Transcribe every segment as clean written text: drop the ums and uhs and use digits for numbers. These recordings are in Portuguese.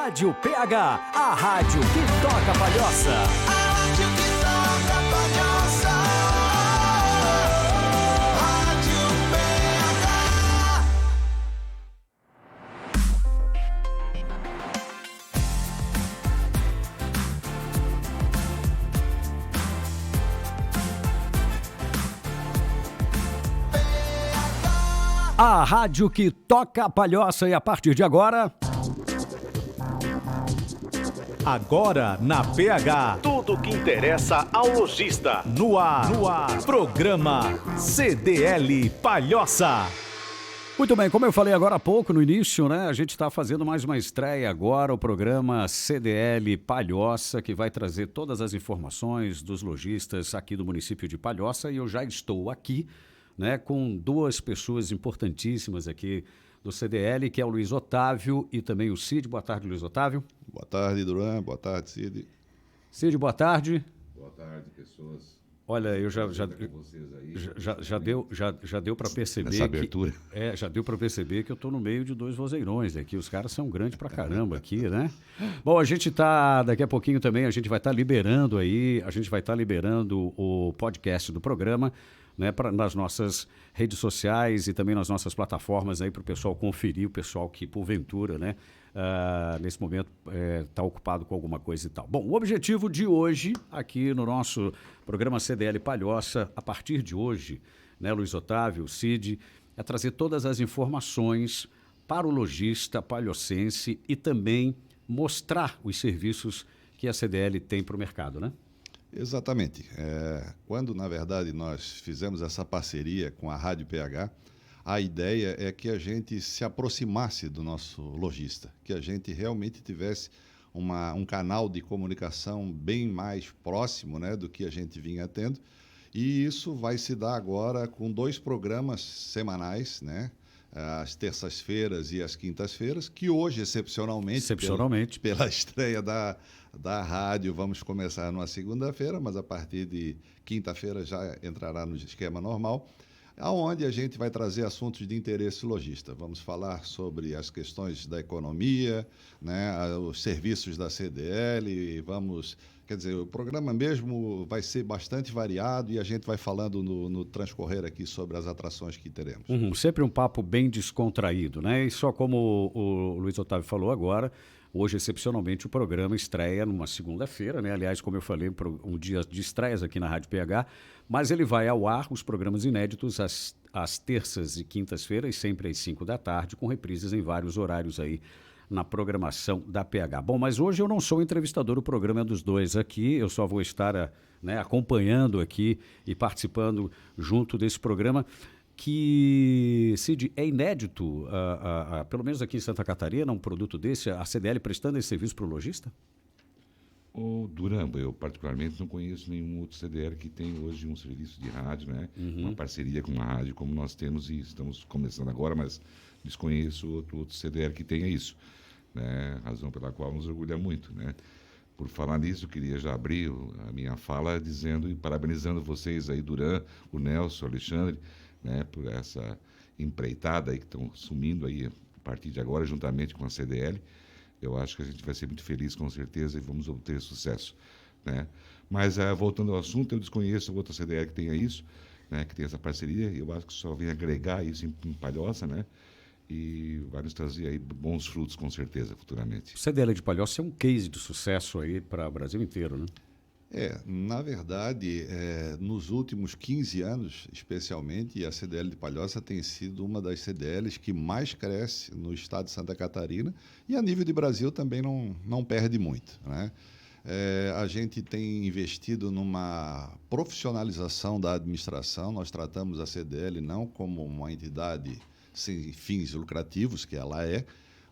Rádio PH, a rádio que toca Palhoça. A rádio que toca Palhoça. Rádio PH. A rádio que toca Palhoça e a partir de agora... Agora na PH, tudo o que interessa ao lojista. No ar. Programa CDL Palhoça. Muito bem, como eu falei agora há pouco, no início, né? A gente está fazendo mais uma estreia agora, o programa CDL Palhoça, que vai trazer todas as informações dos lojistas aqui do município de Palhoça. E eu já estou aqui, né, com duas pessoas importantíssimas aqui do CDL, que é o Luiz Otávio e também o Cid. Boa tarde, Luiz Otávio. Boa tarde, Duran. Boa tarde, Cid. Cid, boa tarde. Boa tarde, pessoas. Olha, eu já deu para perceber nessa abertura. Já deu para perceber que eu estou no meio de dois vozeirões aqui. Os caras são grandes pra caramba aqui, né? Bom, a gente tá daqui a pouquinho também, a gente vai estar liberando o podcast do programa, né, nas nossas redes sociais e também nas nossas plataformas aí para o pessoal conferir, o pessoal que porventura, né, nesse momento está ocupado com alguma coisa e tal. Bom, o objetivo de hoje aqui no nosso programa CDL Palhoça, a partir de hoje, né, Luiz Otávio, Cid, é trazer todas as informações para o lojista palhocense e também mostrar os serviços que a CDL tem para o mercado, né? Exatamente. Quando, na verdade, nós fizemos essa parceria com a Rádio PH, a ideia é que a gente se aproximasse do nosso lojista, que a gente realmente tivesse um canal de comunicação bem mais próximo, né, do que a gente vinha tendo. E isso vai se dar agora com 2 programas semanais, né? Às terças-feiras e às quintas-feiras, que hoje, excepcionalmente. Pela estreia da rádio, vamos começar numa segunda-feira, mas a partir de quinta-feira já entrará no esquema normal, aonde a gente vai trazer assuntos de interesse lojista. Vamos falar sobre as questões da economia, né, os serviços da CDL, quer dizer, o programa mesmo vai ser bastante variado e a gente vai falando no transcorrer aqui sobre as atrações que teremos. Sempre um papo bem descontraído, né? E só como o Luiz Otávio falou agora, hoje, excepcionalmente, o programa estreia numa segunda-feira, né? Aliás, como eu falei, um dia de estreias aqui na Rádio PH, mas ele vai ao ar, os programas inéditos, às terças e quintas-feiras, sempre às 5 da tarde, com reprises em vários horários aí na programação da PH. Bom, mas hoje eu não sou entrevistador, o programa é dos dois aqui, eu só vou estar acompanhando aqui e participando junto desse programa, que, Cid, é inédito, pelo menos aqui em Santa Catarina, um produto desse, a CDL prestando esse serviço para o lojista? Duran, eu particularmente não conheço nenhum outro CDL que tem hoje um serviço de rádio, né? Uma parceria com uma rádio como nós temos e estamos começando agora, mas desconheço outro CDL que tenha isso, né? Razão pela qual nos orgulha muito, né? Por falar nisso, eu queria já abrir a minha fala dizendo e parabenizando vocês aí, Duran, o Nelson, o Alexandre, né, por essa empreitada aí que estão assumindo aí a partir de agora, juntamente com a CDL. Eu acho que a gente vai ser muito feliz, com certeza, e vamos obter sucesso, né? Mas, voltando ao assunto, eu desconheço outra CDL que tenha isso, né, que tenha essa parceria, e eu acho que só vem agregar isso em Palhoça, né? E vai nos trazer aí bons frutos, com certeza, futuramente. O CDL de Palhoça é um case de sucesso aí para o Brasil inteiro, né? Na verdade, nos últimos 15 anos, especialmente, a CDL de Palhoça tem sido uma das CDLs que mais cresce no estado de Santa Catarina e a nível de Brasil também não perde muito, né? A gente tem investido numa profissionalização da administração, nós tratamos a CDL não como uma entidade sem fins lucrativos, que ela é,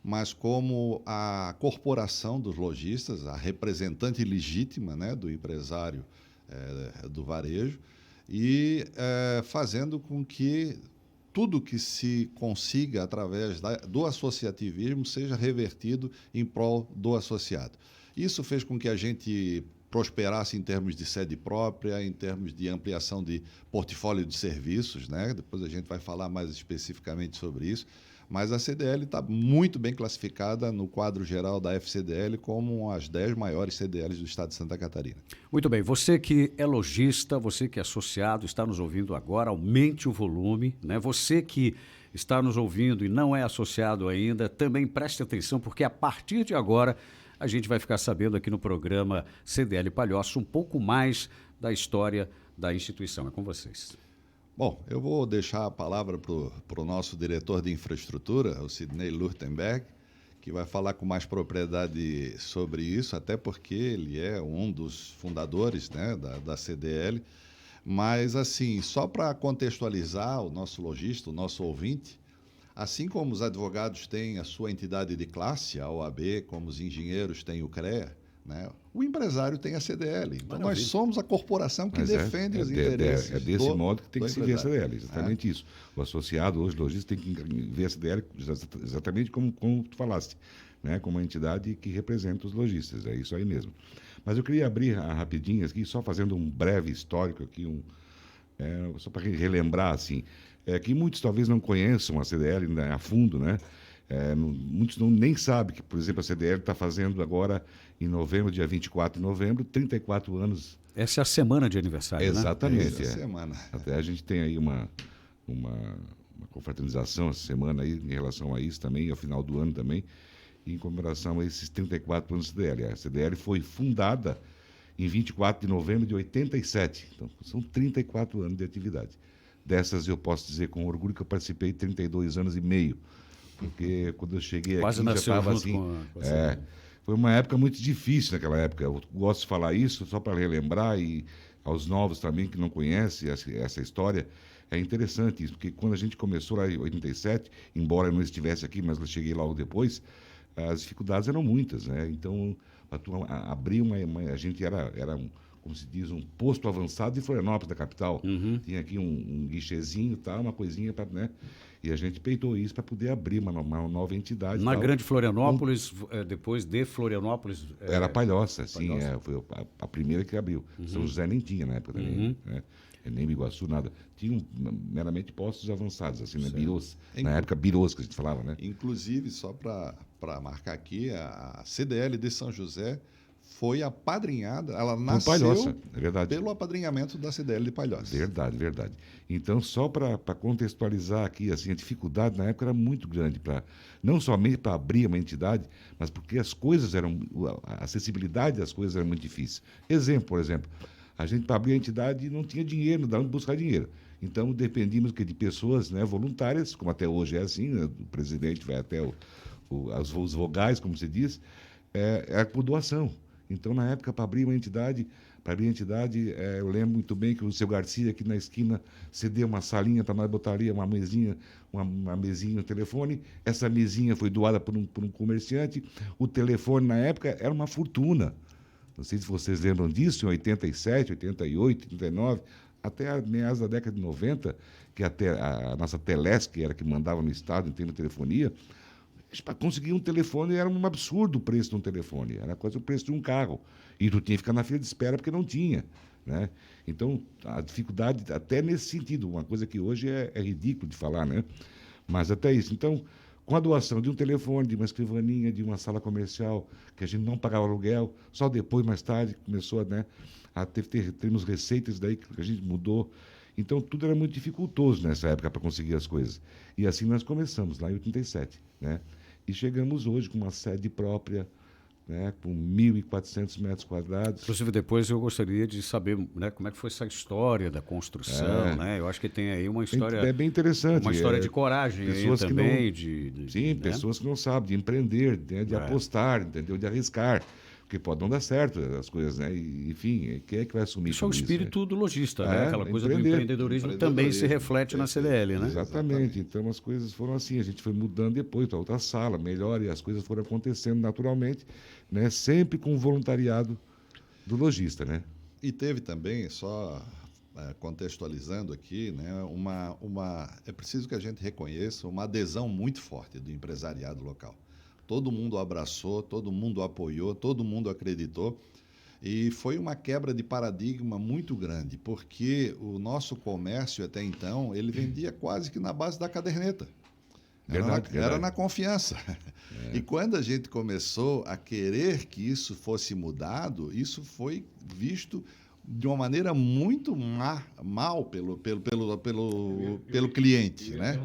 mas como a corporação dos lojistas, a representante legítima, né, do empresário do varejo, e fazendo com que tudo que se consiga através do associativismo seja revertido em prol do associado. Isso fez com que a gente prosperasse em termos de sede própria, em termos de ampliação de portfólio de serviços, né? Depois a gente vai falar mais especificamente sobre isso, Mas a CDL está muito bem classificada no quadro geral da FCDL como uma das 10 maiores CDLs do estado de Santa Catarina. Muito bem, você que é lojista, você que é associado, está nos ouvindo agora, aumente o volume, né? Você que está nos ouvindo e não é associado ainda, também preste atenção, porque a partir de agora a gente vai ficar sabendo aqui no programa CDL Palhoça um pouco mais da história da instituição. É com vocês. Bom, eu vou deixar a palavra para o nosso diretor de infraestrutura, o Sidney Lurtenberg, que vai falar com mais propriedade sobre isso, até porque ele é um dos fundadores, né, da CDL. Mas, assim, só para contextualizar o nosso lojista, o nosso ouvinte, assim como os advogados têm a sua entidade de classe, a OAB, como os engenheiros têm o CREA, né, o empresário tem a CDL. Então, nós somos a corporação que defende os interesses É desse modo que tem que se ver a CDL, exatamente É. isso. O associado, hoje, lojista, tem que ver a CDL exatamente como tu falaste, né? Como uma entidade que representa os lojistas, é isso aí mesmo. Mas eu queria abrir rapidinho aqui, só fazendo um breve histórico aqui, só para relembrar, assim, que muitos talvez não conheçam a CDL, né, a fundo, né? Muitos nem sabem que, por exemplo, a CDL está fazendo agora, em novembro, dia 24 de novembro, 34 anos. Essa é a semana de aniversário, Exatamente. Essa semana. Até a gente tem aí uma confraternização essa semana aí em relação a isso também, ao final do ano também, em comemoração a esses 34 anos da CDL. A CDL foi fundada em 24 de novembro de 87. Então, são 34 anos de atividade. Dessas, eu posso dizer com orgulho que eu participei 32 anos e meio. Porque quando eu cheguei Quase aqui, já nasceu estava junto assim... com a foi uma época muito difícil naquela época. Eu gosto de falar isso só para relembrar e aos novos também que não conhecem essa história. É interessante isso, porque quando a gente começou lá em 87, embora eu não estivesse aqui, mas eu cheguei logo depois, as dificuldades eram muitas, né? Então, abrir a gente era como se diz, um posto avançado de Florianópolis, da capital. Tinha aqui um guichezinho e tal, uma coisinha, né? E a gente peitou isso para poder abrir uma nova entidade. Na tal. Grande Florianópolis, depois de Florianópolis... Era Palhoça, sim, Palhoça. foi a primeira que abriu. São José nem tinha na época também, né? Nem Biguaçu, nada. Tinham meramente postos avançados, assim, né? Birôs. Na época, birôs que a gente falava, né? Inclusive, só para marcar aqui, a CDL de São José foi apadrinhada, ela nasceu Palhoça, é verdade. pelo apadrinhamento da CDL de Palhoça. Verdade. Então, só para contextualizar aqui, assim, a dificuldade na época era muito grande, não somente para abrir uma entidade, mas porque as coisas a acessibilidade das coisas era muito difícil. Por exemplo, a gente para abrir a entidade não tinha dinheiro, não dava onde buscar dinheiro. Então, dependíamos de pessoas, né, voluntárias, como até hoje é assim, né, o presidente vai até os vogais, como se diz, é por doação. Então, na época, para abrir a entidade, eu lembro muito bem que o seu Garcia, aqui na esquina, cedeu uma salinha para nós botar ali uma mesinha no telefone. Essa mesinha foi doada por um comerciante. O telefone, na época, era uma fortuna. Não sei se vocês lembram disso, em 87, 88, 89, até meados da década de 90, que até a nossa Telesc, que era que mandava no estado em termos de telefonia, para conseguir um telefone era um absurdo o preço de um telefone, era quase o preço de um carro. E tu tinha que ficar na fila de espera porque não tinha, né? Então, a dificuldade, até nesse sentido, uma coisa que hoje é ridículo de falar, né? Mas até isso. Então, com a doação de um telefone, de uma escrivaninha, de uma sala comercial, que a gente não pagava aluguel, só depois, mais tarde, começou, né, a termos receitas daí que a gente mudou. Então, tudo era muito dificultoso nessa época para conseguir as coisas. E assim nós começamos, lá em 87, né? E chegamos hoje com uma sede própria, né, com 1.400 metros quadrados. Inclusive, depois eu gostaria de saber, né, como é que foi essa história da construção, né? Eu acho que tem aí uma história... É bem interessante. Uma história de coragem aí também. Sim, né? pessoas que não sabem, de empreender, né, de apostar, entendeu? De arriscar. Porque pode não dar certo as coisas, né? E, enfim, quem é que vai assumir Isso é o tudo espírito do lojista, né? Aquela coisa do empreender. empreendedorismo também se reflete na CDL, né? Exatamente. Então as coisas foram assim, a gente foi mudando depois para outra sala, melhor, e as coisas foram acontecendo naturalmente, né? Sempre com o voluntariado do lojista, né? E teve também, só contextualizando aqui, né, é preciso que a gente reconheça uma adesão muito forte do empresariado local. Todo mundo abraçou, todo mundo apoiou, todo mundo acreditou. E foi uma quebra de paradigma muito grande, porque o nosso comércio até então, ele vendia quase que na base da caderneta. Era na confiança. E quando a gente começou a querer que isso fosse mudado, isso foi visto de uma maneira muito mal pelo cliente, né?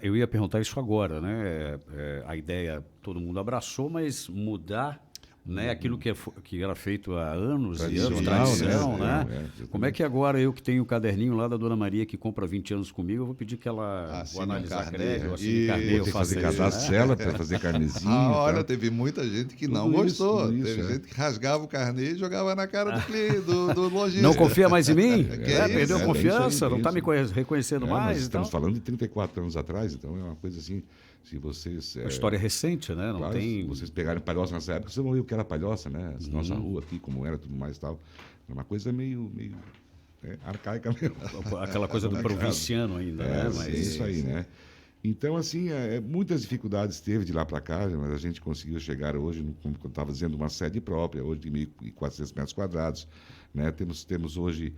Eu ia perguntar isso agora, né? A ideia todo mundo abraçou, mas mudar, né? Aquilo que era feito há anos e anos, tradição, né? Como é que agora eu que tenho o caderninho lá da Dona Maria que compra 20 anos comigo, eu vou pedir que ela vou analisar crédito, assine carnê, eu Tem que faço fazer isso, cadastro né? dela para fazer carnezinho. Olha, tal. teve muita gente que não Tudo gostou. isso, Teve gente que rasgava o carnê e jogava na cara do cliente, do lojista. Não confia mais em mim? Que é isso? Perdeu É, confiança, isso aí, não está me isso. reconhecendo Nós mais? estamos Então, falando de 34 anos atrás, então é uma coisa assim, se vocês... uma história recente, né? Não claro, tem... se vocês pegarem palhoça nessa época, vocês vão ver o que era palhoça, né? Nossa rua aqui, como era, tudo mais e tal. É uma coisa meio arcaica mesmo. Aquela coisa do provinciano ainda, né? Mas, É isso aí, né? Então, assim, muitas dificuldades teve de lá para cá, mas a gente conseguiu chegar hoje, como eu estava dizendo, uma sede própria, hoje de 1.400 metros quadrados. Né? Temos hoje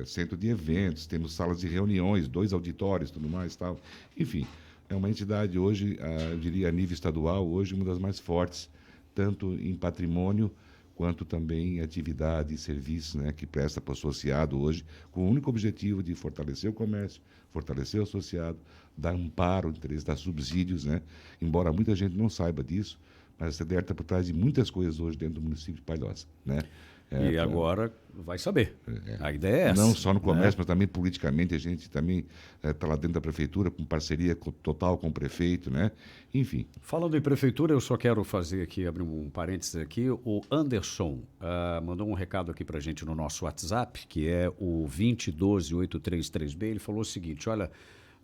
centro de eventos, temos salas de reuniões, 2 auditórios, tudo mais e tal. Enfim, é uma entidade hoje, eu diria, a nível estadual, hoje uma das mais fortes, tanto em patrimônio quanto também em atividade e serviço, né, que presta para o associado hoje, com o único objetivo de fortalecer o comércio, fortalecer o associado, dar amparo, interesse, dar subsídios, né? Embora muita gente não saiba disso, mas a CDR está por trás de muitas coisas hoje dentro do município de Palhoça, né? E agora vai saber. A ideia é essa. Não só no comércio, né? mas também politicamente. A gente também está lá dentro da prefeitura, com parceria total com o prefeito, né? Enfim. Falando em prefeitura, eu só quero fazer aqui, abrir um parênteses aqui. O Anderson mandou um recado aqui para a gente no nosso WhatsApp, que é o 2012833B. Ele falou o seguinte: olha,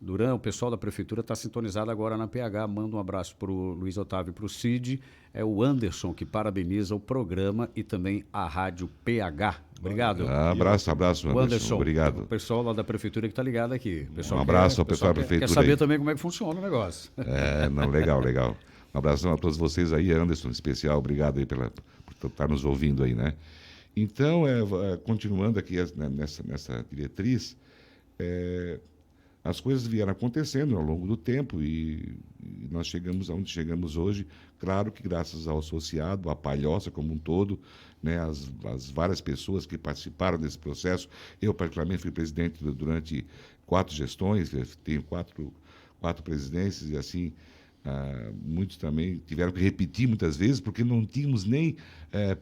Duran, o pessoal da prefeitura está sintonizado agora na PH. Manda um abraço para o Luiz Otávio e para o Cid. É o Anderson que parabeniza o programa e também a Rádio PH. Obrigado. Abraço, O Anderson, obrigado. o pessoal lá da prefeitura que está ligado aqui. O pessoal Um abraço ao pessoal da quer prefeitura saber aí. também como é que funciona o negócio. Não, legal. Um abração a todos vocês aí, Anderson, em especial. Obrigado aí por estar nos ouvindo aí, né? Então, continuando aqui nessa diretriz, as coisas vieram acontecendo ao longo do tempo e nós chegamos aonde chegamos hoje. Claro que graças ao associado, à Palhoça como um todo, né, as várias pessoas que participaram desse processo. Eu, particularmente, fui presidente durante 4 gestões, tenho quatro presidências e assim, muitos também tiveram que repetir muitas vezes, porque não tínhamos nem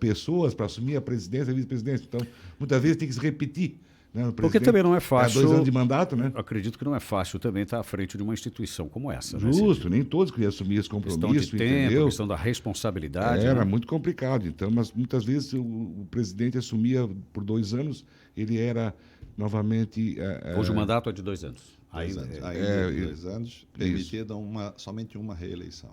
pessoas para assumir a presidência e a vice-presidência. Então, muitas vezes tem que se repetir. Né, Porque também não é fácil. 2 anos de mandato, né? Acredito que não é fácil também estar à frente de uma instituição como essa. Né? Justo, nem todos queriam assumir esse compromisso, Questão de tempo, entendeu? questão da responsabilidade. Era né? muito complicado, então, mas muitas vezes o presidente assumia por 2 anos, ele era novamente... Hoje o mandato é de 2 anos. Ainda É, 2 anos, permitida somente uma reeleição.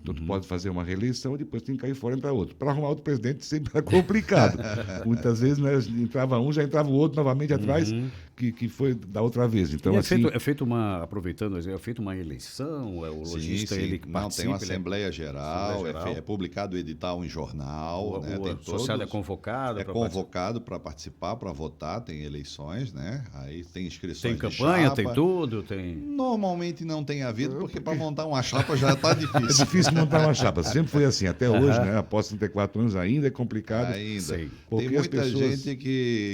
Tu pode fazer uma reeleição e depois tem que cair fora e entrar outro. Para arrumar outro presidente sempre é complicado. Muitas vezes, né, entrava um, já entrava o outro novamente atrás, que foi da outra vez. Então, E assim, feito uma, aproveitando, é feita uma eleição, o lojista Sim. ele que Não, participa. tem uma Assembleia Geral, Assembleia Geral. É publicado o edital em jornal. Né, O tem associado é convocado. É pra convocado para participar, para votar, tem eleições, né? Aí tem inscrições Tem de campanha, chapa. tem tudo, tem... Normalmente não tem havido, porque para montar uma chapa já está é difícil. difícil montar uma chapa. Sempre foi assim. Até hoje, né, após 34 anos, ainda é complicado. Ainda. Sei. Porque Tem as muita pessoas- gente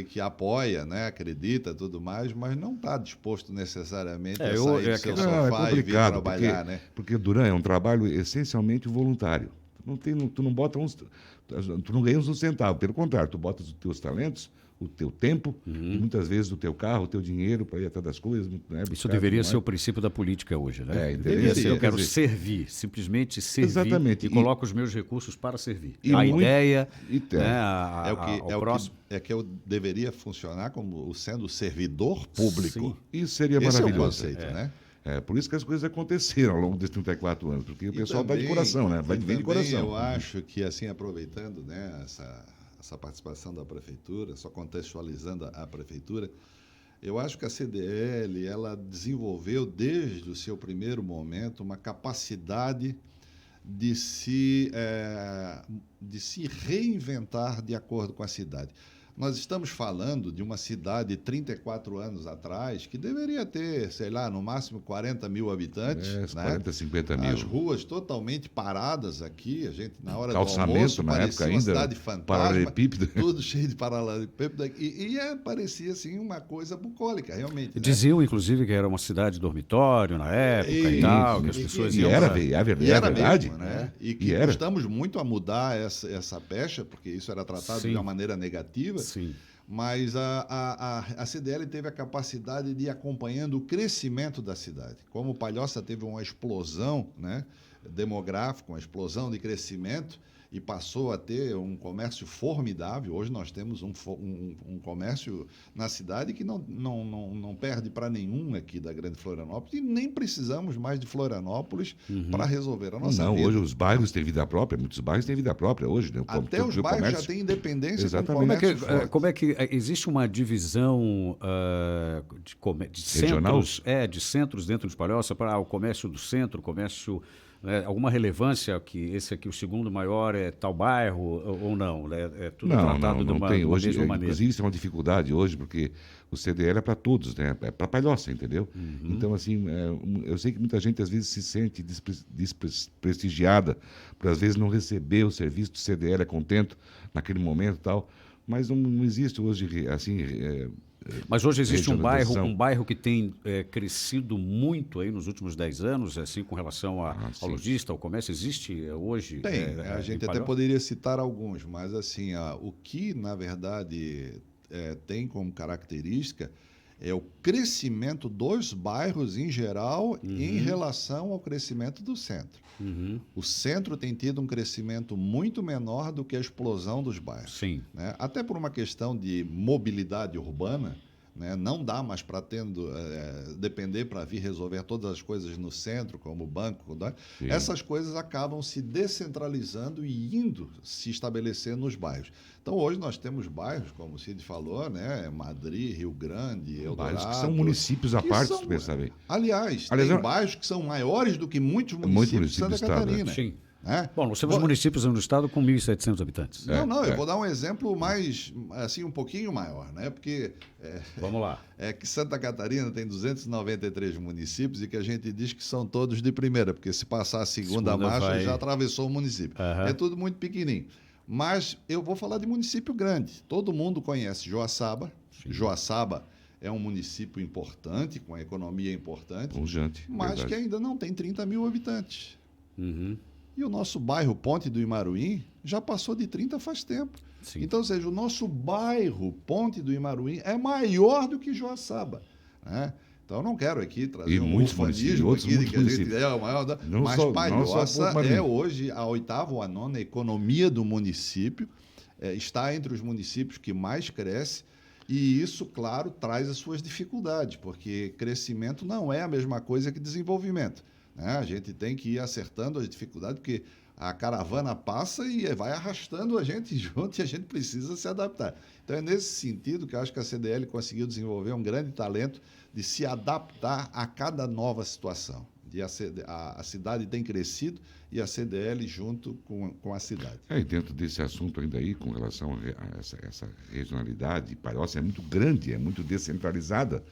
que apoia, né? Acredita tudo mais, mas não está disposto necessariamente a sair do seu Não, sofá e vir complicado, trabalhar, né? porque Duran é um trabalho essencialmente voluntário. Tu não bota tu não ganhas um centavo, pelo contrário, tu botas os teus talentos, o teu tempo, e muitas vezes o teu carro, o teu dinheiro para ir atrás das coisas. Né, Isso buscar deveria tudo ser o mais. princípio da política hoje, né? Deveria Deveria ser. Eu quer quero dizer- servir, simplesmente servir. Exatamente. E coloco os meus recursos para servir. E a muito- ideia, e tem. né, É o próximo. que eu deveria funcionar como sendo servidor público. Sim. Isso seria Esse é o maravilhoso. conceito, né? Por isso que as coisas aconteceram ao longo desses 34 anos, porque o E pessoal vai de também- coração, né? Vem de também coração. Eu acho que, assim, aproveitando, né, essa participação da prefeitura, só contextualizando a prefeitura, eu acho que a CDL ela desenvolveu desde o seu primeiro momento uma capacidade de se reinventar de acordo com a cidade. Nós estamos falando de uma cidade de 34 anos atrás que deveria ter, sei lá, no máximo 40 mil habitantes. Né? 40, 50 mil. As ruas totalmente paradas aqui, a gente na hora Calçamento, do almoço na parecia época uma ainda, cidade fantasma, paralelepípedo. tudo cheio de paralelepípedo, parecia assim uma coisa bucólica, realmente. Né? Diziam, inclusive, que era uma cidade dormitório na época e tal, que as pessoas E iam era, pra- é verdade. Mesmo, né? E que era. custamos muito a mudar essa pecha, porque isso era tratado Sim. de uma maneira negativa. Sim. Mas a CDL teve a capacidade de ir acompanhando o crescimento da cidade. Como Palhoça teve uma explosão, né, demográfica, uma explosão de crescimento, e passou a ter um comércio formidável. Hoje nós temos um comércio na cidade que não perde para nenhum aqui da Grande Florianópolis, e nem precisamos mais de Florianópolis para resolver a nossa Não, vida. hoje os bairros têm vida própria, muitos bairros têm vida própria hoje. Né? Até os bairros já têm independência. Exatamente. Como é que existe uma divisão de Regional? centros, de centros dentro de Palhoça para o comércio do centro, comércio alguma relevância que esse aqui o segundo maior é tal bairro ou não? É tudo tratado de uma tem. Hoje, mesma maneira. inclusive, isso é uma dificuldade hoje, porque o CDL é para todos, né? É para Palhoça, entendeu? Então, assim, eu sei que muita gente às vezes se sente desprestigiada por às vezes não receber o serviço do CDL a contento naquele momento e tal, mas não existe hoje, assim... Mas hoje existe regionalização. um bairro que tem crescido muito aí nos últimos 10 anos, assim, com relação ao sim. lojista, ao comércio. Existe hoje? Tem, a gente até poderia citar alguns, mas assim, o que na verdade tem como característica é o crescimento dos bairros em geral em relação ao crescimento do centro. O centro tem tido um crescimento muito menor do que a explosão dos bairros. Sim. Né? Até por uma questão de mobilidade urbana, né? Não dá mais para depender para vir resolver todas as coisas no centro, como o banco. Né? Essas coisas acabam se descentralizando e indo se estabelecer nos bairros. Então, hoje nós temos bairros, como o Cid falou, né? Madrid, Rio Grande, Eldorado. Bairros que são municípios à parte, se pensar bem. Aliás, tem bairros que são maiores do que muitos municípios de Santa Catarina. Sim. Né? Bom, nós temos municípios no estado com 1.700 habitantes. Eu vou dar um exemplo mais, assim, um pouquinho maior, né? Porque Vamos lá. é que Santa Catarina tem 293 municípios e que a gente diz que são todos de primeira, porque se passar a segunda marcha vai... já atravessou o município. É tudo muito pequenininho. Mas eu vou falar de município grande. Todo mundo conhece Joaçaba. Sim. Joaçaba é um município importante, com a economia importante, mas verdade. que ainda não tem 30 mil habitantes. E o nosso bairro Ponte do Imaruim já passou de 30 faz tempo. Sim. Então, ou seja, o nosso bairro Ponte do Imaruim é maior do que Joaçaba. Né? Então, eu não quero aqui trazer um ufanismo aqui de que a gente é o maior. Mas Palhoça é hoje a 8ª ou a 9ª economia do município, está entre os municípios que mais cresce. E isso, claro, traz as suas dificuldades, porque crescimento não é a mesma coisa que desenvolvimento. Né? A gente tem que ir acertando as dificuldades, porque a caravana passa e vai arrastando a gente junto e a gente precisa se adaptar. Então, é nesse sentido que eu acho que a CDL conseguiu desenvolver um grande talento de se adaptar a cada nova situação. A cidade tem crescido e a CDL junto com a cidade. E dentro desse assunto ainda aí, com relação a essa regionalidade, Palhoça é muito grande, é muito descentralizada.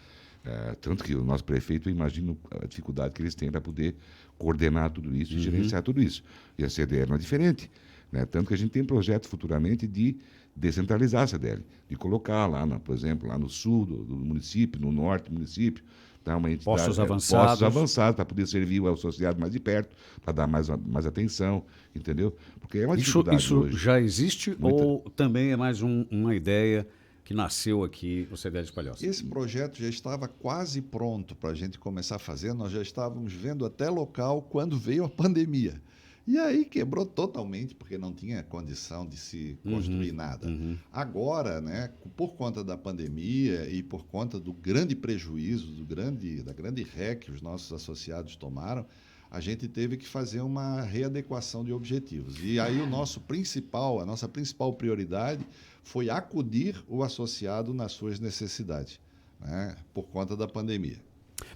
Tanto que o nosso prefeito, eu imagino a dificuldade que eles têm para poder coordenar tudo isso e gerenciar tudo isso. E a CDL não é diferente. Né? Tanto que a gente tem projetos futuramente de descentralizar a CDL, de colocar lá, por exemplo, lá no sul do município, no norte do município, tá? Uma entidade, postos avançados para poder servir o associado mais de perto, para dar mais atenção, entendeu? Porque é uma dificuldade isso hoje. já existe ou também é mais uma ideia que nasceu aqui no CDL de Palhoça? Esse projeto já estava quase pronto para a gente começar a fazer, nós já estávamos vendo até local quando veio a pandemia. E aí quebrou totalmente, porque não tinha condição de se construir nada. Agora, né, por conta da pandemia e por conta do grande prejuízo, da grande ré que os nossos associados tomaram, a gente teve que fazer uma readequação de objetivos. E aí a nossa principal prioridade foi acudir o associado nas suas necessidades, né, por conta da pandemia.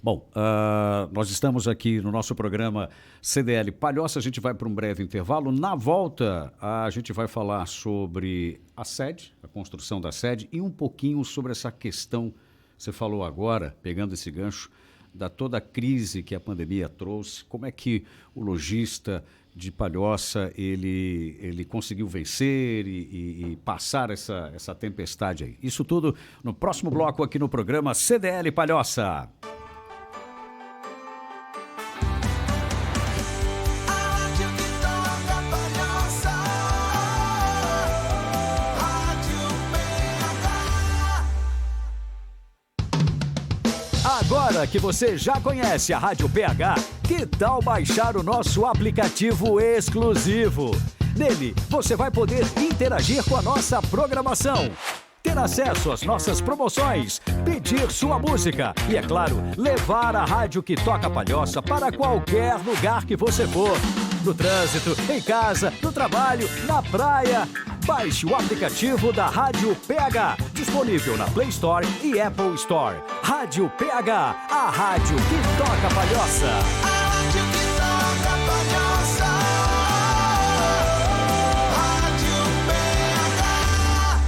Bom, nós estamos aqui no nosso programa CDL Palhoça, a gente vai para um breve intervalo. Na volta, a gente vai falar sobre a sede, a construção da sede e um pouquinho sobre essa questão, você falou agora, pegando esse gancho, da toda a crise que a pandemia trouxe, como é que o lojista de Palhoça, ele conseguiu vencer e passar essa tempestade aí. Isso tudo no próximo bloco aqui no programa CDL Palhoça. Agora que você já conhece a Rádio PH, que tal baixar o nosso aplicativo exclusivo? Nele, você vai poder interagir com a nossa programação, ter acesso às nossas promoções, pedir sua música e, é claro, levar a rádio que toca Palhoça para qualquer lugar que você for. No trânsito, em casa, no trabalho, na praia. Baixe o aplicativo da Rádio PH, disponível na Play Store e Apple Store. Rádio PH, a rádio que toca Palhoça. A rádio que toca Palhoça. Rádio PH.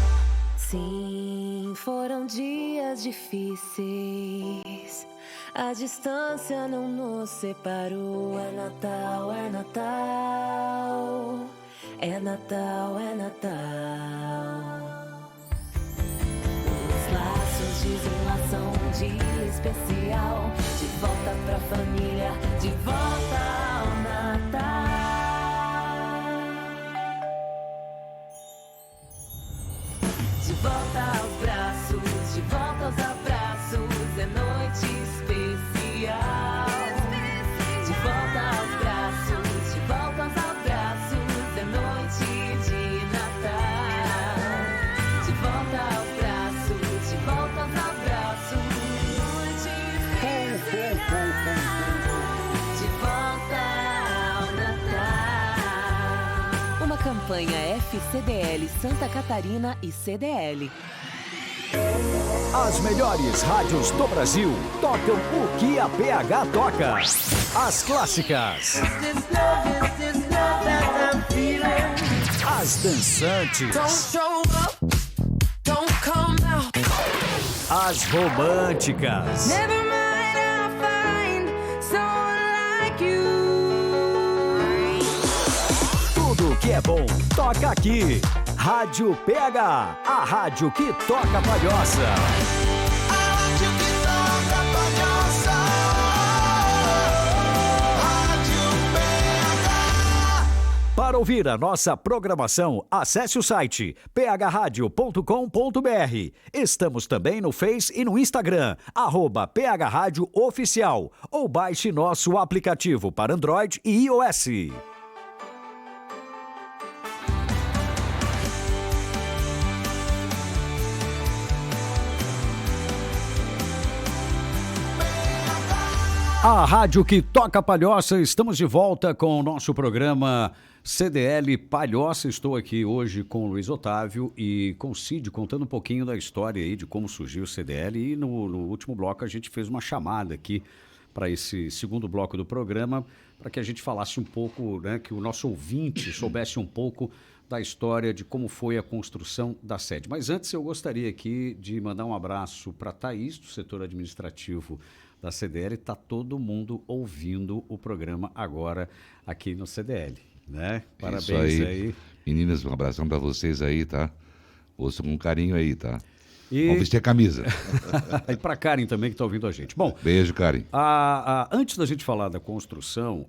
Sim, foram dias difíceis. A distância não nos separou. É Natal, é Natal. É Natal, é Natal. Os laços desenlaçam um dia especial. De volta pra família, de volta ao Natal. De volta aos braços, de volta aos abraços. É noite especial. De volta aos braços, de volta aos abraços. É noite de Natal. De volta aos braços, de volta aos abraços. Noite de volta ao Natal. Uma campanha FCDL Santa Catarina e CDL. As melhores rádios do Brasil tocam o que a PH toca. As clássicas. As dançantes. As românticas. Tudo que é bom toca aqui. Rádio PH, a rádio que toca Palhoça. A rádio que toca Palhoça. Rádio PH. Para ouvir a nossa programação, acesse o site phradio.com.br. Estamos também no Face e no Instagram, @PHRádioOficial, ou baixe nosso aplicativo para Android e iOS. A rádio que toca Palhoça, estamos de volta com o nosso programa CDL Palhoça. Estou aqui hoje com o Luiz Otávio e com o Cid, contando um pouquinho da história aí de como surgiu o CDL. E no último bloco a gente fez uma chamada aqui para esse segundo bloco do programa, para que a gente falasse um pouco, né, que o nosso ouvinte soubesse um pouco da história de como foi a construção da sede. Mas antes eu gostaria aqui de mandar um abraço para a Thaís, do setor administrativo da CDL. Está todo mundo ouvindo o programa agora aqui no CDL, né? Parabéns aí. Meninas, um abração para vocês aí, tá? Ouçam com carinho aí, tá? E... Vamos vestir a camisa. E para Karen também, que está ouvindo a gente. Bom, beijo, Karen. Antes da gente falar da construção,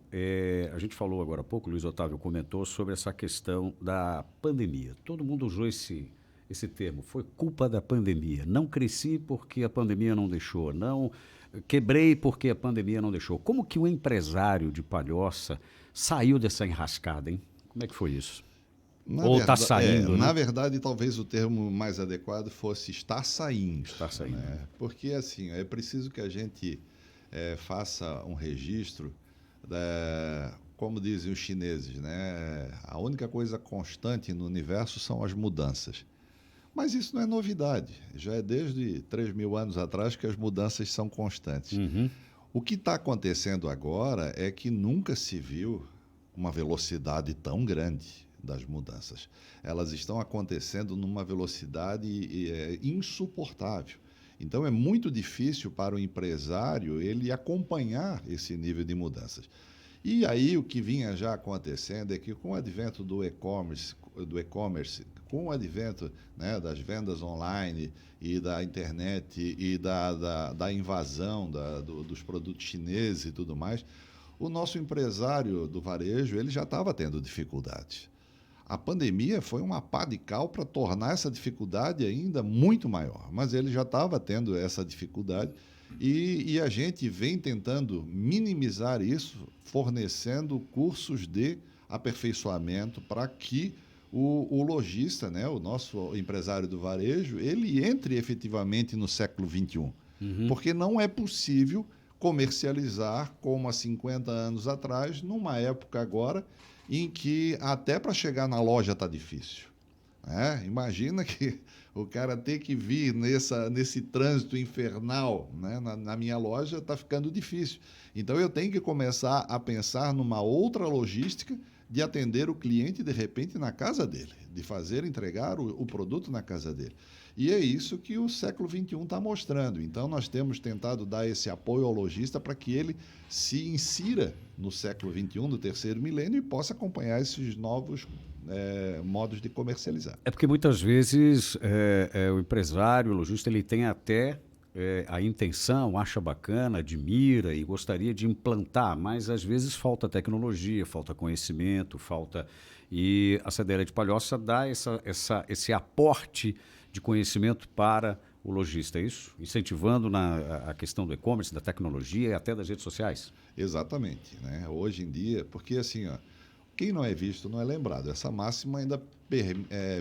a gente falou agora há pouco, o Luiz Otávio comentou sobre essa questão da pandemia. Todo mundo usou esse termo, foi culpa da pandemia. Não cresci porque a pandemia não deixou, não quebrei porque a pandemia não deixou. Como que o empresário de Palhoça saiu dessa enrascada, hein? Como é que foi isso? Ou está saindo, né? Na verdade, talvez o termo mais adequado fosse estar saindo. Estar saindo. Né? Porque, assim, é preciso que a gente faça um registro, como dizem os chineses, né? A única coisa constante no universo são as mudanças. Mas isso não é novidade. Já é desde 3.000 anos atrás que as mudanças são constantes. Uhum. O que está acontecendo agora é que nunca se viu uma velocidade tão grande das mudanças. Elas estão acontecendo numa velocidade insuportável. Então, é muito difícil para o empresário ele acompanhar esse nível de mudanças. E aí, o que vinha já acontecendo é que, com o advento do e-commerce, com o advento, né, das vendas online e da internet e da invasão dos produtos chineses e tudo mais, o nosso empresário do varejo ele já estava tendo dificuldades. A pandemia foi uma pá de cal para tornar essa dificuldade ainda muito maior, mas ele já estava tendo essa dificuldade e a gente vem tentando minimizar isso, fornecendo cursos de aperfeiçoamento para que o lojista, né, o nosso empresário do varejo, ele entre efetivamente no século XXI. Porque não é possível comercializar como há 50 anos atrás, numa época agora em que até para chegar na loja está difícil. Imagina que o cara ter que vir nesse trânsito infernal, né, na minha loja está ficando difícil. Então eu tenho que começar a pensar numa outra logística de atender o cliente, de repente, na casa dele, de entregar o produto na casa dele. E é isso que o século XXI está mostrando. Então, nós temos tentado dar esse apoio ao lojista para que ele se insira no século XXI, no terceiro milênio, e possa acompanhar esses novos modos de comercializar. É porque muitas vezes o empresário, o lojista, ele tem até a intenção, acha bacana, admira e gostaria de implantar, mas às vezes falta tecnologia, falta conhecimento, E a CDL de Palhoça dá esse aporte de conhecimento para o lojista, é isso? Incentivando a questão do e-commerce, da tecnologia e até das redes sociais. Exatamente, né? Hoje em dia, porque assim, quem não é visto não é lembrado. Essa máxima ainda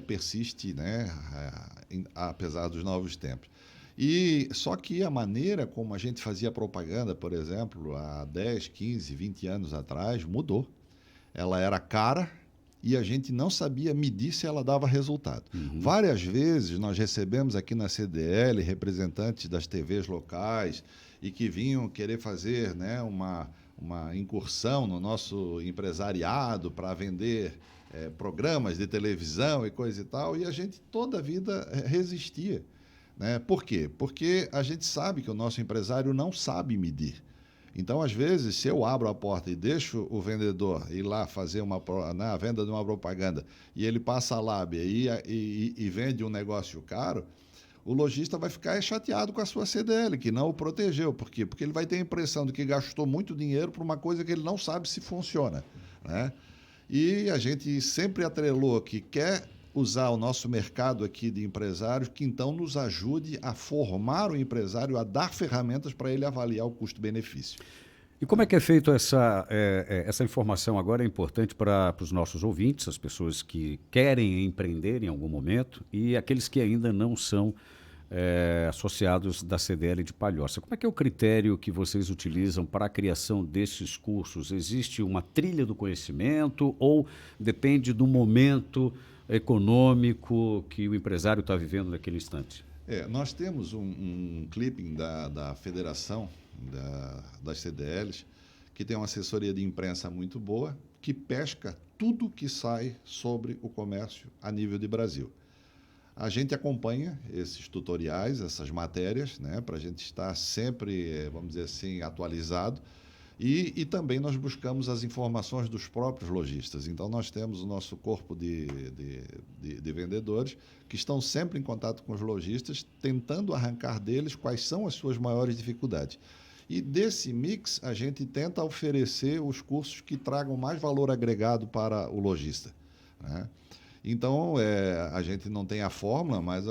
persiste, né? Apesar dos novos tempos. E só que a maneira como a gente fazia propaganda, por exemplo, há 10, 15, 20 anos atrás, mudou. Ela era cara e a gente não sabia medir se ela dava resultado. Várias vezes nós recebemos aqui na CDL representantes das TVs locais e que vinham querer fazer, né, uma incursão no nosso empresariado para vender programas de televisão e coisa e tal, e a gente toda a vida resistia. Né? Por quê? Porque a gente sabe que o nosso empresário não sabe medir. Então, às vezes, se eu abro a porta e deixo o vendedor ir lá fazer a venda de uma propaganda e ele passa a lábia e vende um negócio caro, o lojista vai ficar chateado com a sua CDL, que não o protegeu. Por quê? Porque ele vai ter a impressão de que gastou muito dinheiro por uma coisa que ele não sabe se funciona. Né? E a gente sempre atrelou que quer usar o nosso mercado aqui de empresários, que então nos ajude a formar o empresário, a dar ferramentas para ele avaliar o custo-benefício. E como é que é feito essa informação agora? É importante para os nossos ouvintes, as pessoas que querem empreender em algum momento e aqueles que ainda não são associados da CDL de Palhoça. Como é que é o critério que vocês utilizam para a criação desses cursos? Existe uma trilha do conhecimento ou depende do momento econômico que o empresário está vivendo naquele instante? Nós temos um clipping da Federação das CDLs, que tem uma assessoria de imprensa muito boa, que pesca tudo que sai sobre o comércio a nível de Brasil. A gente acompanha esses tutoriais, essas matérias, né, para a gente estar sempre, vamos dizer assim, atualizado. E também nós buscamos as informações dos próprios lojistas. Então, nós temos o nosso corpo de vendedores que estão sempre em contato com os lojistas, tentando arrancar deles quais são as suas maiores dificuldades. E desse mix, a gente tenta oferecer os cursos que tragam mais valor agregado para o lojista. Né? Então, a gente não tem a fórmula, mas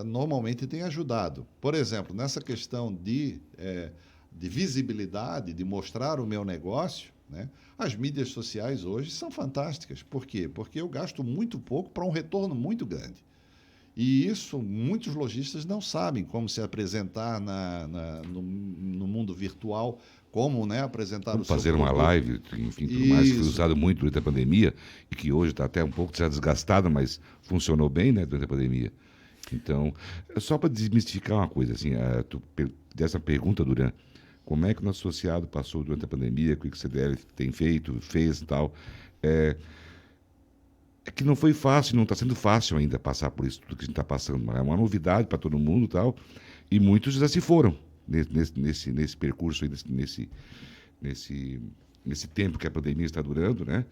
normalmente tem ajudado. Por exemplo, nessa questão de visibilidade, de mostrar o meu negócio, né? As mídias sociais hoje são fantásticas. Por quê? Porque eu gasto muito pouco para um retorno muito grande. E isso muitos lojistas não sabem como se apresentar no mundo virtual, como, né, apresentar como o seu fazer uma live, enfim, tudo mais, que foi usado muito durante a pandemia e que hoje está até um pouco desgastado, mas funcionou bem, né, durante a pandemia. Então, só para desmistificar uma coisa, assim, dessa pergunta, Duran, como é que o nosso associado passou durante a pandemia, o que o CDL tem feito, fez e tal. que não foi fácil, não está sendo fácil ainda passar por isso tudo que a gente está passando. É uma novidade para todo mundo e tal. E muitos já se foram nesse percurso, aí, nesse tempo que a pandemia está durando, né?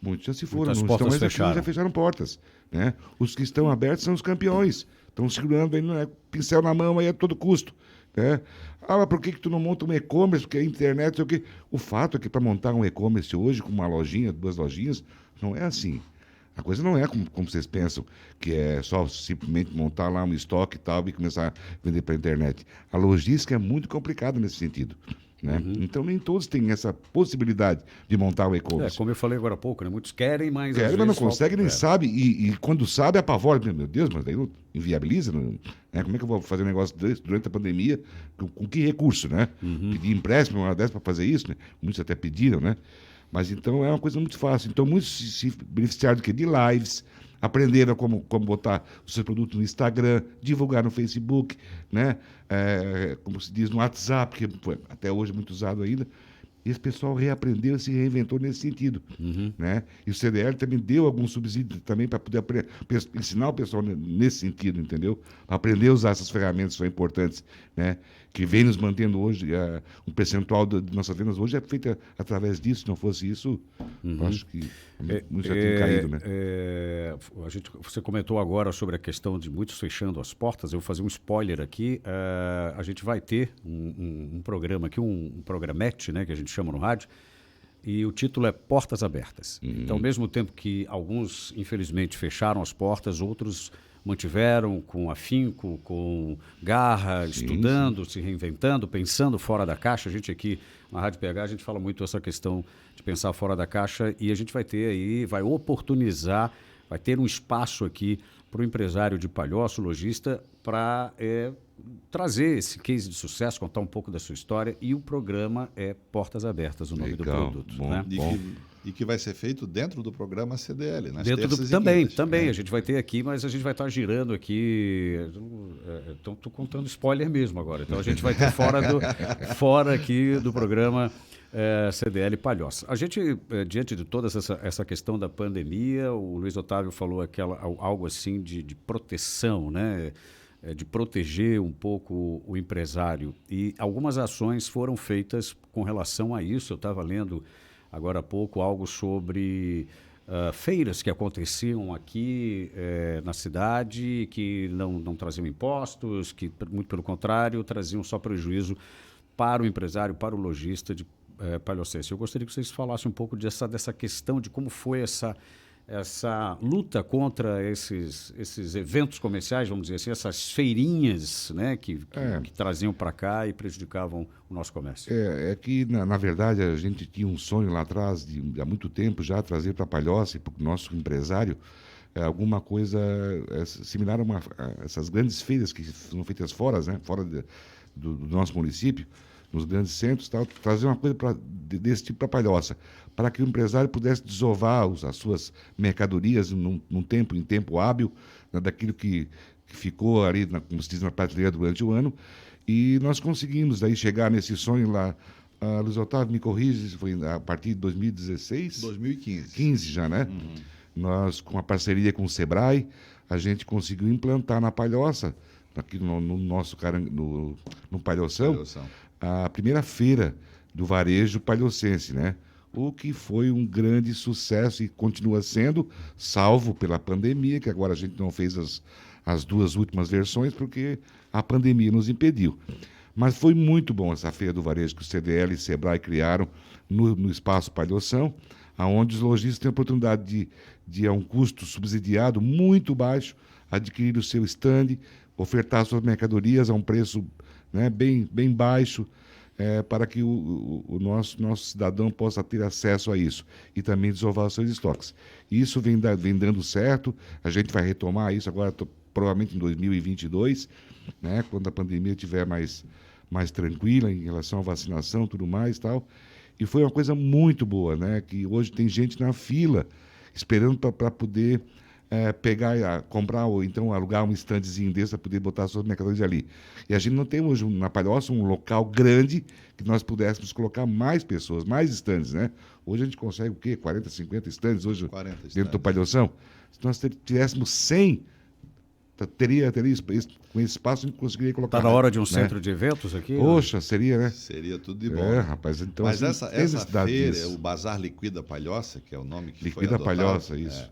Muitos já se foram, Muitas não portas estão mais fecharam. aqui, já fecharam portas, né? Os que estão abertos são os campeões, estão segurando aí, né, pincel na mão aí a todo custo, né? Mas por que tu não monta um e-commerce, porque a internet, sei o quê? O fato é que para montar um e-commerce hoje, com uma lojinha, 2 lojinhas, não é assim. A coisa não é como vocês pensam, que é só simplesmente montar lá um estoque e tal e começar a vender para a internet. A logística é muito complicada nesse sentido. Né? Então nem todos têm essa possibilidade de montar o e-commerce. Como eu falei agora há pouco, né? Muitos querem, mas às Querem, mas não vezes conseguem, nem falta- sabe. E quando sabe, apavora. Meu Deus, mas daí não inviabiliza. Não, né? Como é que eu vou fazer um negócio desse durante a pandemia? Com que recurso, né? Pedir empréstimo, uma hora dessa para fazer isso, né? Muitos até pediram, né? Mas então é uma coisa muito fácil. Então muitos se beneficiaram do quê? De lives, aprenderam como botar o seu produto no Instagram, divulgar no Facebook, né? Como se diz, no WhatsApp, que até hoje é muito usado ainda. E esse pessoal reaprendeu e se reinventou nesse sentido. Né? E o CDL também deu algum subsídio também para poder ensinar o pessoal nesse sentido, entendeu? Para aprender a usar essas ferramentas que são importantes, né? Que vem nos mantendo hoje, um percentual de nossas vendas hoje é feita através disso. Se não fosse isso, eu acho que muitos já tinham caído, né? Você comentou agora sobre a questão de muitos fechando as portas. Eu vou fazer um spoiler aqui. A gente vai ter um programa aqui, um programete, né, que a gente chama no rádio, e o título é Portas Abertas. Então, ao mesmo tempo que alguns, infelizmente, fecharam as portas, outros mantiveram com afinco, com garra, estudando, se reinventando, pensando fora da caixa. A gente aqui na Rádio PH, a gente fala muito essa questão de pensar fora da caixa, e a gente vai ter aí, vai oportunizar, vai ter um espaço aqui para o empresário de Palhoça, o lojista, para trazer esse case de sucesso, contar um pouco da sua história, e o programa é Portas Abertas, o nome do Legal, produto. bom. Né? E que vai ser feito dentro do programa CDL, nas Dentro terças e também, quintas. também. É. A gente vai ter aqui, mas a gente vai estar girando aqui. Então, estou contando spoiler mesmo agora. Então, a gente vai ter fora aqui do programa CDL Palhoça. A gente, diante de toda essa questão da pandemia, o Luiz Otávio falou algo assim de proteção, né? De proteger um pouco o empresário. E algumas ações foram feitas com relação a isso. Eu estava lendo agora há pouco algo sobre feiras que aconteciam aqui na cidade, que não traziam impostos, que, muito pelo contrário, traziam só prejuízo para o empresário, para o lojista de palhocense. Eu gostaria que vocês falassem um pouco dessa questão de como foi essa luta contra esses eventos comerciais, vamos dizer assim, essas feirinhas, né, que traziam para cá e prejudicavam o nosso comércio. É que, na verdade, a gente tinha um sonho lá atrás, há muito tempo já, trazer para Palhoça e para o nosso empresário alguma coisa similar a essas grandes feiras que são feitas fora, né, fora do nosso município, nos grandes centros, tal, trazer uma coisa desse tipo para Palhoça, para que o empresário pudesse desovar as suas mercadorias em tempo hábil, né, daquilo que ficou ali, como se diz, na prateleira durante o ano. E nós conseguimos aí chegar nesse sonho lá. Luiz Otávio, me corrige, foi a partir de 2016? 2015. 15 já, né? Nós, com a parceria com o Sebrae, a gente conseguiu implantar na Palhoça, aqui no nosso no Palhoção, Palhoção. a primeira feira do varejo palhocense, né? O que foi um grande sucesso e continua sendo, salvo pela pandemia, que agora a gente não fez as 2 últimas versões, porque a pandemia nos impediu. Mas foi muito bom essa feira do varejo que o CDL e o Sebrae criaram no Espaço Palhoção, onde os lojistas têm a oportunidade de, a um custo subsidiado muito baixo, adquirir o seu stand, ofertar suas mercadorias a um preço, né, bem baixo, para que o nosso cidadão possa ter acesso a isso e também desovar os seus estoques. Isso vem dando certo, a gente vai retomar isso agora, provavelmente em 2022, né, quando a pandemia estiver mais tranquila em relação à vacinação e tudo mais e tal. E foi uma coisa muito boa, né, que hoje tem gente na fila esperando para poder comprar ou então alugar um estandezinho desse para poder botar suas mercadorias ali. E a gente não tem hoje na Palhoça um local grande que nós pudéssemos colocar mais pessoas, mais estandes, né? Hoje a gente consegue o quê? 40, 50 estandes hoje 40 dentro estandes. do Palhoção? Se nós tivéssemos 100, teria com esse espaço a gente conseguiria colocar. Está na hora de um né? centro de eventos aqui? Poxa, seria, né? Seria tudo de bom. Rapaz, então Mas assim, essa tem necessidade feira, disso. o Bazar Liquida Palhoça, que é o nome que foi Liquida adotado. Palhoça, isso.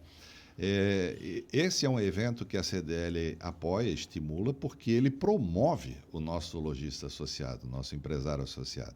Esse é um evento que a CDL apoia, estimula, porque ele promove o nosso lojista associado, o nosso empresário associado.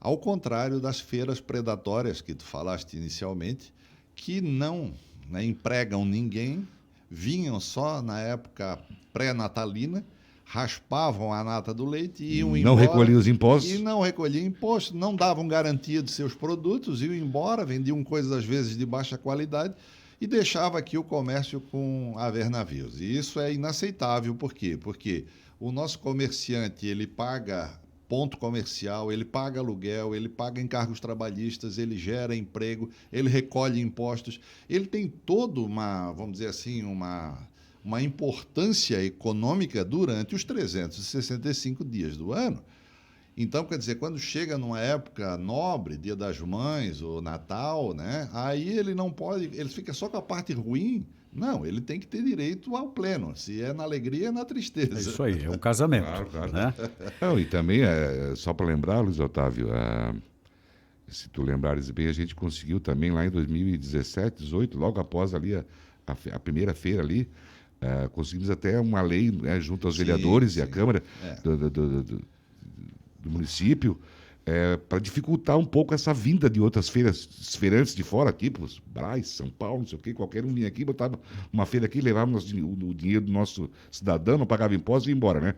Ao contrário das feiras predatórias que tu falaste inicialmente, que não, né, empregam ninguém, vinham só na época pré-natalina, raspavam a nata do leite e iam embora. Não recolhiam os impostos. E não recolhiam impostos, não davam garantia de seus produtos, iam embora, vendiam coisas às vezes de baixa qualidade e deixava aqui o comércio com haver navios. E isso é inaceitável, por quê? Porque o nosso comerciante, ele paga ponto comercial, ele paga aluguel, ele paga encargos trabalhistas, ele gera emprego, ele recolhe impostos, ele tem toda uma, vamos dizer assim, uma importância econômica durante os 365 dias do ano. Então, quer dizer, quando chega numa época nobre, Dia das Mães ou Natal, né, aí ele não pode, ele fica só com a parte ruim. Não, ele tem que ter direito ao pleno. Se é na alegria, é na tristeza. É isso aí, é um casamento. Claro. Né? Não, e também, só para lembrar, Luiz Otávio, se tu lembrares bem, a gente conseguiu também lá em 2017, 2018, logo após ali a primeira feira ali, conseguimos até uma lei, né, junto aos vereadores e à Câmara do município, para dificultar um pouco essa vinda de outras feirantes de fora, tipo Brás, São Paulo, não sei o quê, qualquer um vinha aqui, botava uma feira aqui, levava o dinheiro do nosso cidadão, não pagava impostos e ia embora, né?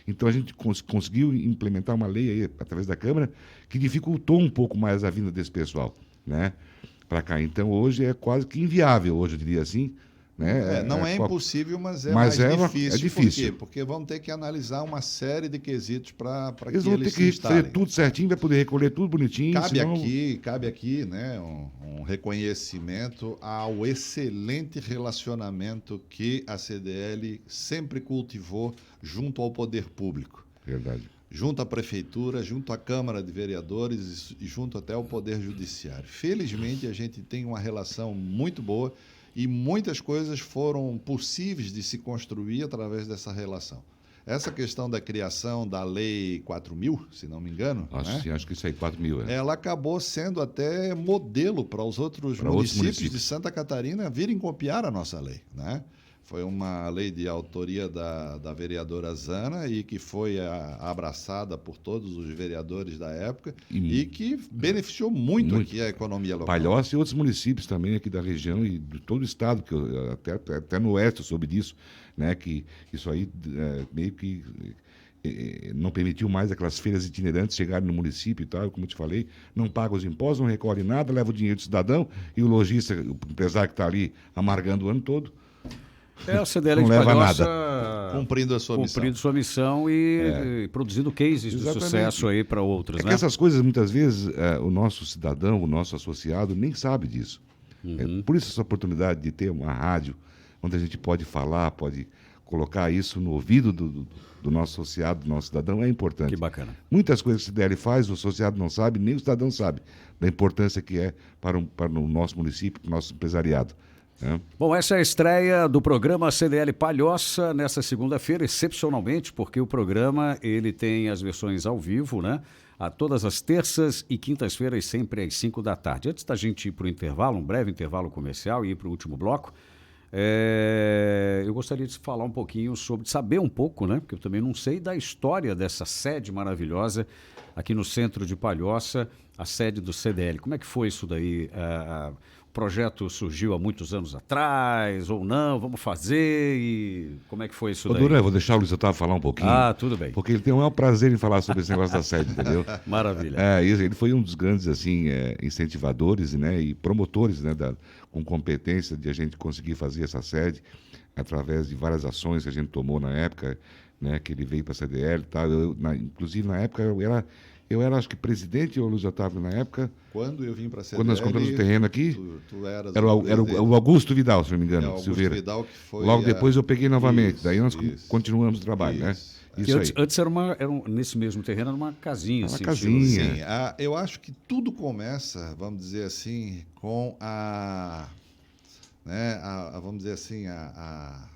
Então a gente conseguiu implementar uma lei aí, através da Câmara, que dificultou um pouco mais a vinda desse pessoal, né, para cá. Então hoje é quase que inviável, hoje eu diria assim, né? Não é impossível, mas é mais difícil. É difícil. Por quê? Porque vão ter que analisar uma série de quesitos para que Eles vão ter eles que se fazer instalem. tudo certinho, vai poder recolher tudo bonitinho. Cabe aqui, né, um reconhecimento ao excelente relacionamento que a CDL sempre cultivou junto ao poder público. Verdade. Junto à Prefeitura, junto à Câmara de Vereadores e junto até ao Poder Judiciário. Felizmente, a gente tem uma relação muito boa e muitas coisas foram possíveis de se construir através dessa relação. Essa questão da criação da Lei 4.000, se não me engano, Acho que isso aí, 4.000. ela acabou sendo até modelo para os outros municípios de Santa Catarina virem copiar a nossa lei, né? Foi uma lei de autoria da vereadora Zana e que foi abraçada por todos os vereadores da época e que beneficiou muito aqui a economia local. Palhoça e outros municípios também aqui da região e de todo o estado, que até no oeste eu soube disso, né, que isso aí meio que não permitiu mais aquelas feiras itinerantes chegarem no município e tal, como eu te falei, não paga os impostos, não recolhe nada, leva o dinheiro do cidadão e o lojista, o empresário que está ali amargando o ano todo. A CDL não de leva Palhoça cumprindo a sua missão e produzindo cases de sucesso aí para outros, né? Que essas coisas, muitas vezes, o nosso cidadão, o nosso associado, nem sabe disso. Por isso essa oportunidade de ter uma rádio onde a gente pode falar, pode colocar isso no ouvido do nosso associado, do nosso cidadão, é importante. Que bacana. Muitas coisas que a CDL faz, o associado não sabe, nem o cidadão sabe, da importância que é para o nosso município, para o nosso empresariado. Bom, essa é a estreia do programa CDL Palhoça nessa segunda-feira, excepcionalmente, porque o programa ele tem as versões ao vivo, né? A todas as terças e quintas-feiras, sempre às 5 da tarde. Antes da gente ir para o intervalo, um breve intervalo comercial e ir para o último bloco, eu gostaria de falar um pouquinho sobre, saber um pouco, né? Porque eu também não sei da história dessa sede maravilhosa aqui no centro de Palhoça, a sede do CDL. Como é que foi isso daí? O projeto surgiu há muitos anos atrás ou não? Vamos fazer e como é que foi isso daí? Duran, vou deixar o Luiz Otávio falar um pouquinho. Tudo bem. Porque ele tem o maior prazer em falar sobre esse negócio da sede, entendeu? Maravilha. Ele foi um dos grandes assim, incentivadores, né, e promotores, né, com competência de a gente conseguir fazer essa sede através de várias ações que a gente tomou na época, né, que ele veio para a CDL e tal. Inclusive, na época, Eu era, acho que, presidente ou Luiz Otávio na época, Quando eu vim para a CDL... quando nós compramos o terreno aqui, Tu eras era presidente. o Augusto Vidal, se não me É, engano, Augusto Silveira. Vidal, que foi Logo depois eu peguei novamente, Isso, daí nós isso. continuamos o trabalho, né? Isso. Que Isso aí. antes nesse mesmo terreno, era uma casinha. Uma assim, casinha. estilo- Sim, eu acho que tudo começa, vamos dizer assim, com vamos dizer assim, a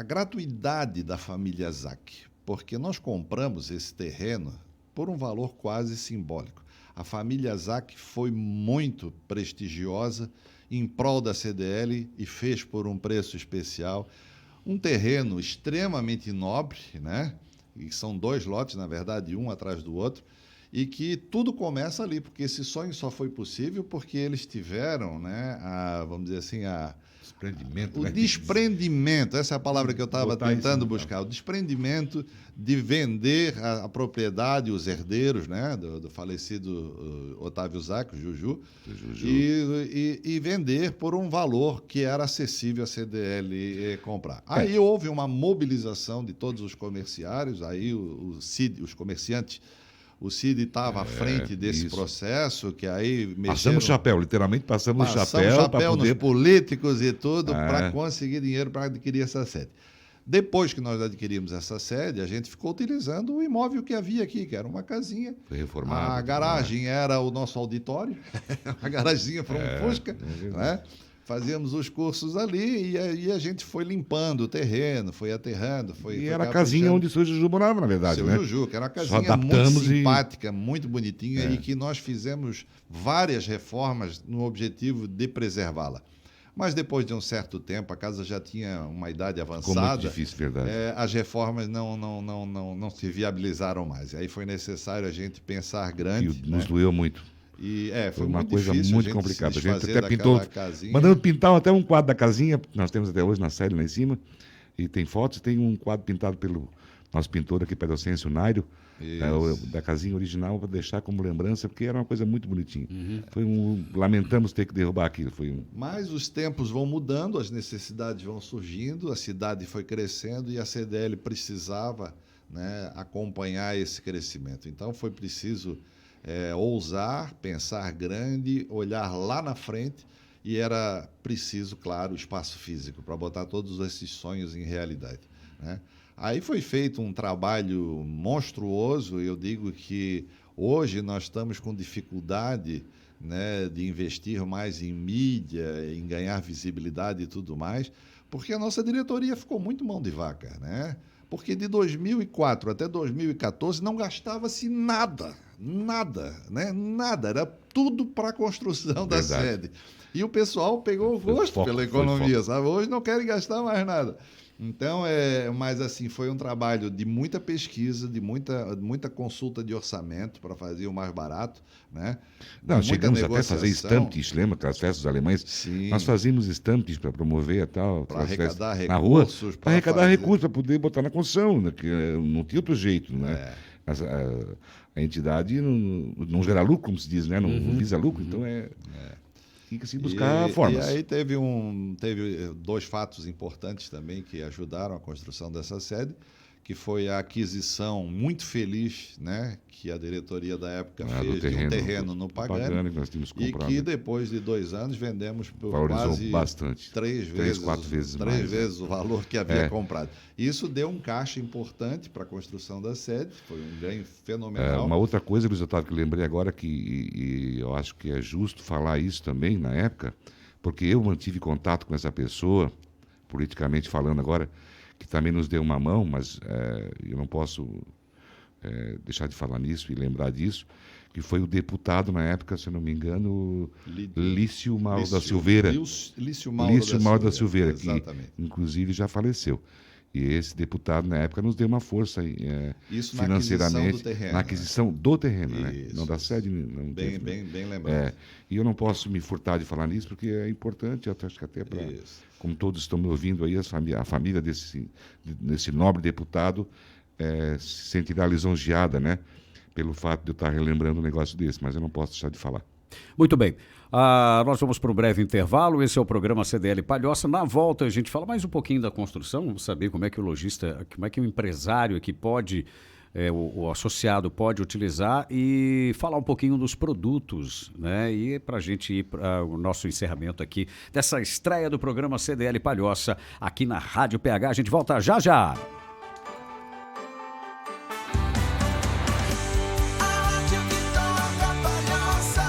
gratuidade da família Zac, porque nós compramos esse terreno por um valor quase simbólico. A família Zac foi muito prestigiosa em prol da CDL e fez por um preço especial. Um terreno extremamente nobre, né? E são 2 lotes, na verdade, um atrás do outro, e que tudo começa ali, porque esse sonho só foi possível porque eles tiveram, né, vamos dizer assim, Desprendimento, o né? desprendimento, essa é a palavra que eu estava Botar isso tentando no buscar, o desprendimento de vender a propriedade, os herdeiros, né, do falecido Otávio Zac, o Juju, e vender por um valor que era acessível a CDL comprar. Aí houve uma mobilização de todos os comerciários, aí o CID, os comerciantes. O Cid estava à frente desse isso. processo, que aí mexeram... Passamos o chapéu, literalmente passamos o Passamos chapéu para chapéu poder... nos políticos e tudo É. para conseguir dinheiro para adquirir essa sede. Depois que nós adquirimos essa sede, a gente ficou utilizando o imóvel que havia aqui, que era uma casinha. Foi reformado. A garagem era o nosso auditório, a garaginha para um Fusca, né? Fazíamos os cursos ali e aí a gente foi limpando o terreno, foi aterrando, E era a casinha onde o seu Juju morava, na verdade, Seu né? Juju, que era uma Só casinha muito adaptamos e- simpática, muito bonitinha e que nós fizemos várias reformas no objetivo de preservá-la. Mas depois de um certo tempo, a casa já tinha uma idade Ficou avançada. muito difícil, verdade. As reformas não se viabilizaram mais. E aí foi necessário a gente pensar E grande. nos né? doeu muito. E Foi foi uma muito coisa difícil muito a gente complicada. se A gente desfazer até pintou, daquela casinha. mandamos pintar até um quadro da casinha, que nós temos até hoje na série lá em cima, e tem fotos, tem um quadro pintado pelo nosso pintor aqui, Pedocêncio Nairo, da casinha original, para deixar como lembrança, porque era uma coisa muito bonitinha. Lamentamos ter que derrubar aquilo. Mas os tempos vão mudando, as necessidades vão surgindo, a cidade foi crescendo e a CDL precisava, né, acompanhar esse crescimento. Então foi preciso ousar, pensar grande, olhar lá na frente e era preciso, claro, espaço físico para botar todos esses sonhos em realidade, né? Aí foi feito um trabalho monstruoso. Eu digo que hoje nós estamos com dificuldade, né, de investir mais em mídia, em ganhar visibilidade e tudo mais, porque a nossa diretoria ficou muito mão de vaca, né? Porque de 2004 até 2014 não gastava-se nada, né? Nada, era tudo para a construção da Verdade. sede. E o pessoal pegou o Foi gosto foco, pela foi economia, foco. sabe? Hoje não querem gastar mais nada. Então, mas assim, foi um trabalho de muita pesquisa, de muita consulta de orçamento para fazer o mais barato, né? Não, Muita chegamos até a fazer negociação. stampes, lembra? Aquelas festas alemães. Sim. Nós fazíamos stampes para promover e tal. Para aquelas festas arrecadar na rua, recursos, para para arrecadar fazer- recursos, para poder botar na construção, né? Que não tinha outro jeito, né? É. A entidade não gera lucro, como se diz, né? Não visa lucro, então tem que se buscar formas. E aí teve 2 fatos importantes também que ajudaram a construção dessa sede, que foi a aquisição muito feliz, né, que a diretoria da época Do fez de um terreno no Pagani, que nós tínhamos e comprado. que depois de 2 anos vendemos por Valorizou quase bastante. 3 Três, vezes, 4 vezes 3 mais, né? vezes o valor que havia É. comprado. Isso deu um caixa importante para a construção da sede, foi um ganho É, fenomenal. uma outra coisa, Luiz Otávio, que eu lembrei agora, e eu acho que é justo falar isso também na época, porque eu mantive contato com essa pessoa, politicamente falando agora, que também nos deu uma mão, mas eu não posso deixar de falar nisso e lembrar disso, que foi o deputado na época, se eu não me engano, Lício Mauro da Silveira. Lício Mauro da Silveira, que exatamente. inclusive já faleceu. E esse deputado, na época, nos deu uma força Isso na financeiramente aquisição do terreno, na aquisição do terreno, né? Isso, Não da isso. sede. Não Bem, teve, bem lembrado. E eu não posso me furtar de falar nisso, porque é importante, eu acho que até para, Isso. como todos estão me ouvindo aí, a família desse nobre deputado se sentirá lisonjeada, né? Pelo fato de eu estar relembrando um negócio desse, mas eu não posso deixar de falar. Muito bem. Nós vamos para um breve intervalo. Esse é o programa CDL Palhoça. Na volta, a gente fala mais um pouquinho da construção, vamos saber como é que o lojista, como é que o empresário aqui pode o associado pode utilizar e falar um pouquinho dos produtos, né? E para a gente ir para o nosso encerramento aqui dessa estreia do programa CDL Palhoça aqui na Rádio PH. A gente volta já já. A rádio que toca Palhoça.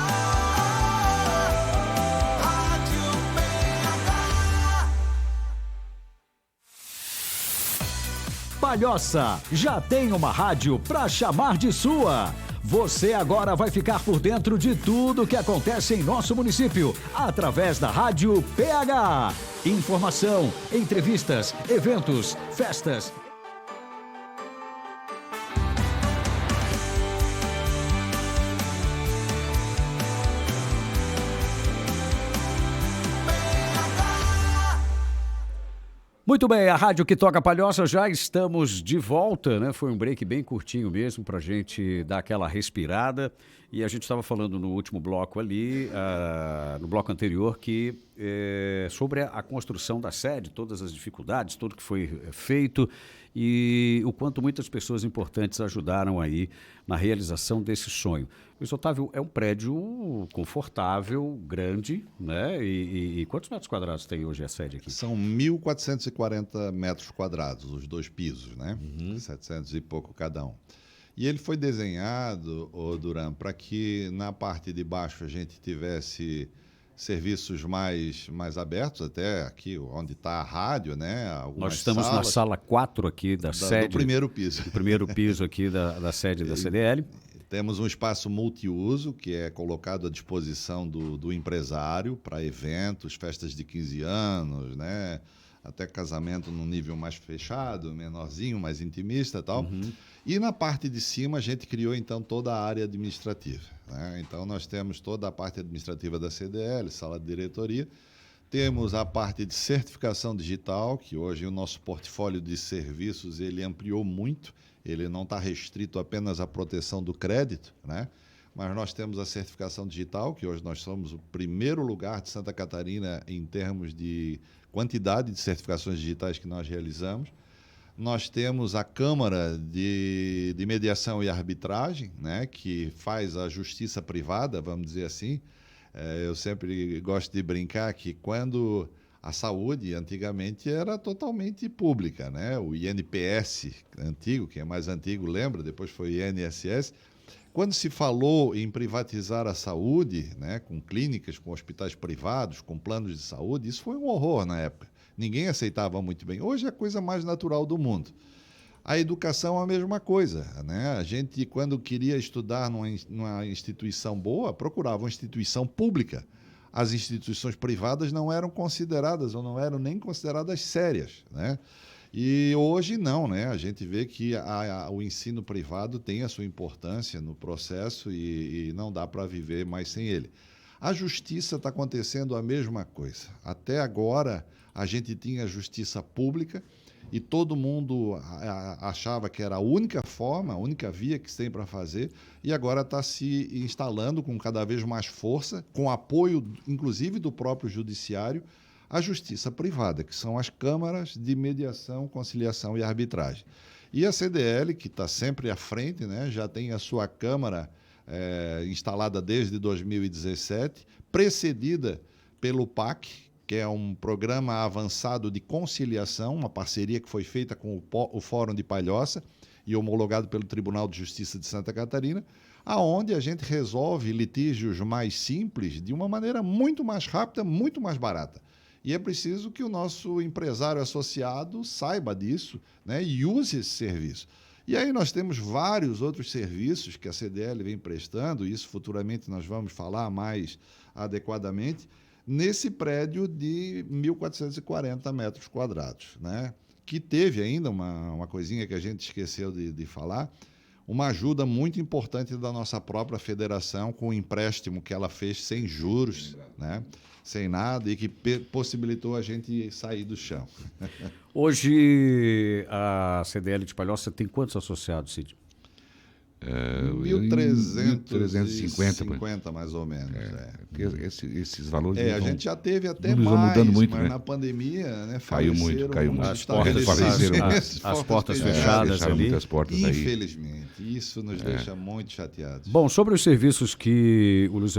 Rádio PH. Palhoça já tem uma rádio pra chamar de sua. Você agora vai ficar por dentro de tudo que acontece em nosso município através da Rádio PH. Informação, entrevistas, eventos, festas. Muito bem, a Rádio que toca Palhoça, já estamos de volta, né? Foi um break bem curtinho mesmo para a gente dar aquela respirada. E a gente estava falando no último bloco ali, no bloco anterior, que sobre a construção da sede, todas as dificuldades, tudo que foi feito e o quanto muitas pessoas importantes ajudaram aí na realização desse sonho. Luiz Otávio, é um prédio confortável, grande, né? E quantos metros quadrados tem hoje a sede aqui? São 1.440 metros quadrados, os 2 pisos, né? 700 e pouco cada um. E ele foi desenhado, Duran, para que na parte de baixo a gente tivesse serviços mais abertos, até aqui onde está a rádio, né? Nós estamos na sala 4 aqui da sede. Do primeiro piso. Do primeiro piso aqui da sede da CDL. Temos um espaço multiuso que é colocado à disposição do empresário para eventos, festas de 15 anos, né? Até casamento num nível mais fechado, menorzinho, mais intimista e tal. E na parte de cima a gente criou então toda a área administrativa, né? Então nós temos toda a parte administrativa da CDL, sala de diretoria. Temos a parte de certificação digital, que hoje o nosso portfólio de serviços ele ampliou muito. Ele não está restrito apenas à proteção do crédito, né? Mas nós temos a certificação digital, que hoje nós somos o primeiro lugar de Santa Catarina em termos de quantidade de certificações digitais que nós realizamos. Nós temos a Câmara de Mediação e Arbitragem, né, que faz a justiça privada, vamos dizer assim. Eu sempre gosto de brincar que quando a saúde antigamente era totalmente pública, né? O INPS antigo, quem é mais antigo lembra, depois foi o INSS. Quando se falou em privatizar a saúde, né, com clínicas, com hospitais privados, com planos de saúde, isso foi um horror na época. Ninguém aceitava muito bem. Hoje é a coisa mais natural do mundo. A educação é a mesma coisa, né? A gente, quando queria estudar numa instituição boa, procurava uma instituição pública. As instituições privadas não eram consideradas, ou não eram nem consideradas sérias, né? E hoje não, né? A gente vê que o ensino privado tem a sua importância no processo e não dá para viver mais sem ele. A justiça está acontecendo a mesma coisa. Até agora, a gente tinha justiça pública e todo mundo achava que era a única forma, a única via que se tem para fazer, e agora está se instalando com cada vez mais força, com apoio, inclusive, do próprio judiciário, a justiça privada, que são as câmaras de mediação, conciliação e arbitragem. E a CDL, que está sempre à frente, né, já tem a sua câmara instalada desde 2017, precedida pelo PAC, que é um programa avançado de conciliação, uma parceria que foi feita com o Fórum de Palhoça e homologado pelo Tribunal de Justiça de Santa Catarina, aonde a gente resolve litígios mais simples de uma maneira muito mais rápida, muito mais barata. E é preciso que o nosso empresário associado saiba disso, né, e use esse serviço. E aí nós temos vários outros serviços que a CDL vem prestando, isso futuramente nós vamos falar mais adequadamente, nesse prédio de 1.440 metros quadrados, né? Que teve ainda uma coisinha que a gente esqueceu de falar, uma ajuda muito importante da nossa própria federação com o empréstimo que ela fez sem juros, né? Sem nada, e que possibilitou a gente sair do chão. Hoje, a CDL de Palhoça tem quantos associados, Cid? 1.350 mais ou menos. Porque esses valores A gente já teve até números vão mais, mudando muito, mas né? na pandemia, né, Caiu muito, caiu muito. As portas, as portas fechadas fecharam ali. muitas portas aí. Infelizmente, isso nos deixa muito chateados. Bom, sobre os serviços que o Luiz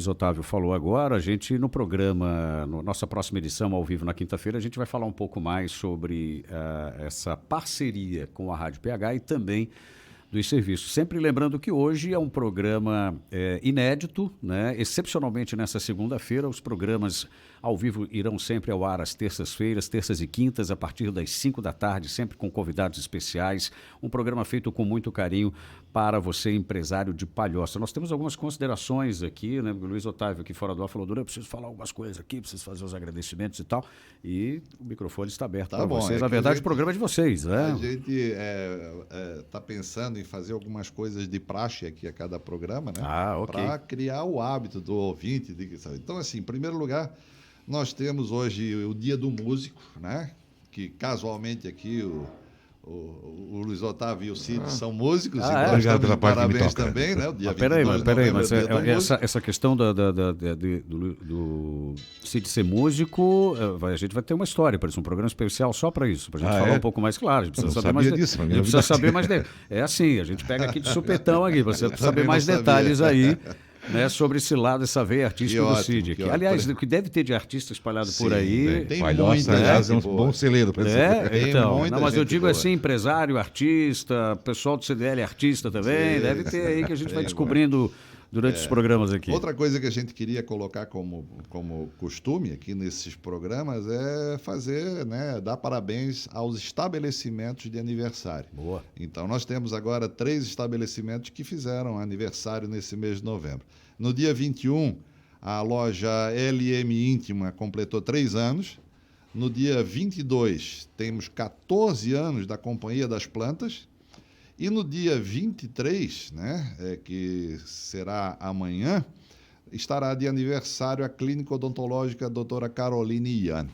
Otávio falou agora, a gente no programa, nossa próxima edição ao vivo na quinta-feira, a gente vai falar um pouco mais sobre essa parceria com a Rádio PH e também dos serviços. Sempre lembrando que hoje é um programa inédito, né? Excepcionalmente nessa segunda-feira, os programas ao vivo irão sempre ao ar às terças-feiras, terças e quintas, a partir das 5 da tarde, sempre com convidados especiais. Um programa feito com muito carinho para você, empresário de Palhoça. Nós temos algumas considerações aqui, né? O Luiz Otávio aqui fora do ar falou, Duran, eu preciso falar algumas coisas aqui, preciso fazer os agradecimentos e tal. E o microfone está aberto para vocês. Na verdade, o programa é de vocês, né? A gente está pensando em fazer algumas coisas de praxe aqui a cada programa, né? Ok. Para criar o hábito do ouvinte. Então, assim, em primeiro lugar, nós temos hoje o Dia do Músico, né? Que casualmente aqui o Luiz Otávio e o Cid são músicos, então Obrigado pela estamos de parte que me parabéns toca. também, né? O dia Peraí, 22 de novembro mas é o Dia do Músico. essa questão do Cid ser músico, a gente vai ter uma história para isso, um programa especial só para isso, para a gente falar um pouco mais claro. A gente precisa saber mais disso, a gente precisa saber mais É assim, a gente pega aqui de supetão aqui, você precisa saber mais detalhes aí, né, sobre esse lado, essa veia artística do Cid. Que ótimo. Aliás, o que deve ter de artista espalhado por aí. Tem Palhoça, muita aliás, é um gente boa. bom celeiro para Tem então, muita mas eu gente digo boa. assim, empresário, artista, pessoal do CDL artista também, Sim, deve ter aí que a gente vai sim, descobrindo durante os programas aqui. Outra coisa que a gente queria colocar como costume aqui nesses programas é fazer, né, dar parabéns aos estabelecimentos de aniversário. Boa. Então, nós temos agora 3 estabelecimentos que fizeram aniversário nesse mês de novembro. No dia 21, a loja LM Íntima completou 3 anos. No dia 22, temos 14 anos da Companhia das Plantas. E no dia 23, né, que será amanhã, estará de aniversário a Clínica Odontológica doutora Caroline Ian.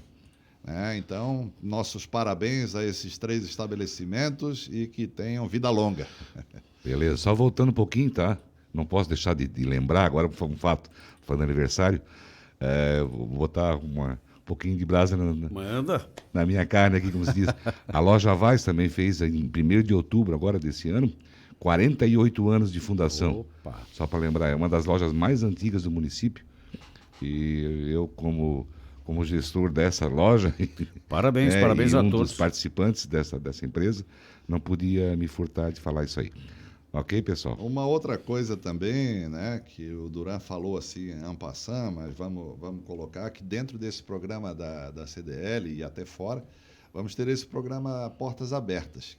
Então, nossos parabéns a esses 3 estabelecimentos e que tenham vida longa. Beleza, só voltando um pouquinho, tá? Não posso deixar de lembrar, agora foi um fato, falando aniversário, vou botar um pouquinho de brasa Manda. na minha carne aqui, como se diz. A loja Vaz também fez, em 1º de outubro agora desse ano, 48 anos de fundação. Opa. Só para lembrar, é uma das lojas mais antigas do município. E eu, como gestor dessa loja... Parabéns e a um todos. dos participantes dessa empresa, não podia me furtar de falar isso aí. Ok, pessoal? Uma outra coisa também, né, que o Duran falou assim en passant, mas vamos colocar que dentro desse programa da CDL e até fora, vamos ter esse programa Portas Abertas.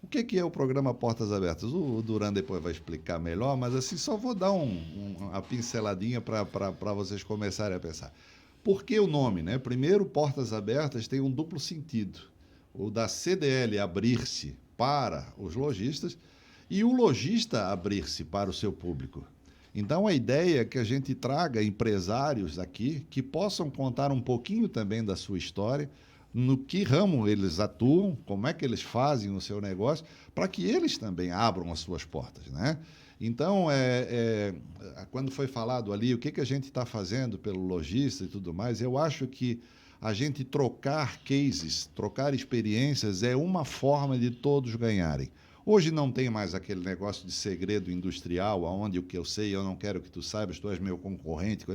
O que é o programa Portas Abertas? O Duran depois vai explicar melhor, mas assim só vou dar uma pinceladinha para vocês começarem a pensar. Por que o nome, né? Primeiro, Portas Abertas tem um duplo sentido. O da CDL abrir-se para os lojistas e o lojista abrir-se para o seu público. Então, a ideia é que a gente traga empresários aqui que possam contar um pouquinho também da sua história, no que ramo eles atuam, como é que eles fazem o seu negócio, para que eles também abram as suas portas, né? Então, quando foi falado ali o que a gente está fazendo pelo lojista e tudo mais, eu acho que a gente trocar cases, trocar experiências é uma forma de todos ganharem. Hoje não tem mais aquele negócio de segredo industrial, onde o que eu sei eu não quero que tu saibas, tu és meu concorrente.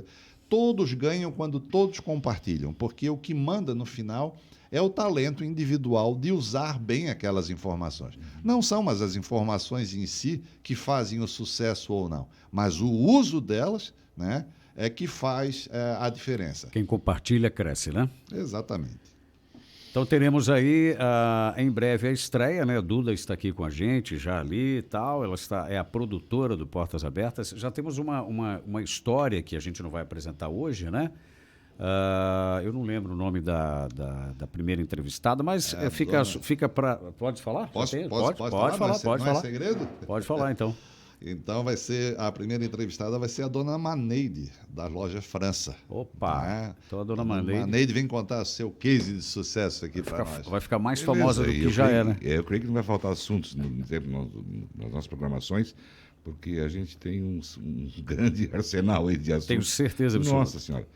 Todos ganham quando todos compartilham, porque o que manda no final é o talento individual de usar bem aquelas informações. Não são mais as informações em si que fazem o sucesso ou não, mas o uso delas, né, é que faz a diferença. Quem compartilha cresce, né? Exatamente. Então teremos aí em breve a estreia, né? A Duda está aqui com a gente já ali e tal, ela é a produtora do Portas Abertas. Já temos uma história que a gente não vai apresentar hoje, né? Eu não lembro o nome da primeira entrevistada, mas fica para... Pode falar? Posso pode falar? falar, pode não falar. é segredo? Pode falar, então. Então a primeira entrevistada vai ser a dona Maneide, das lojas França. Opa, Né? então a dona Maneide Maneide vem contar seu case de sucesso aqui para nós. vai ficar mais Beleza, famosa do e que eu já creio- é, né? Eu creio que não vai faltar assuntos nas nossas programações, porque a gente tem um grande arsenal aí de assuntos. Tenho certeza absoluta. Nossa Senhora.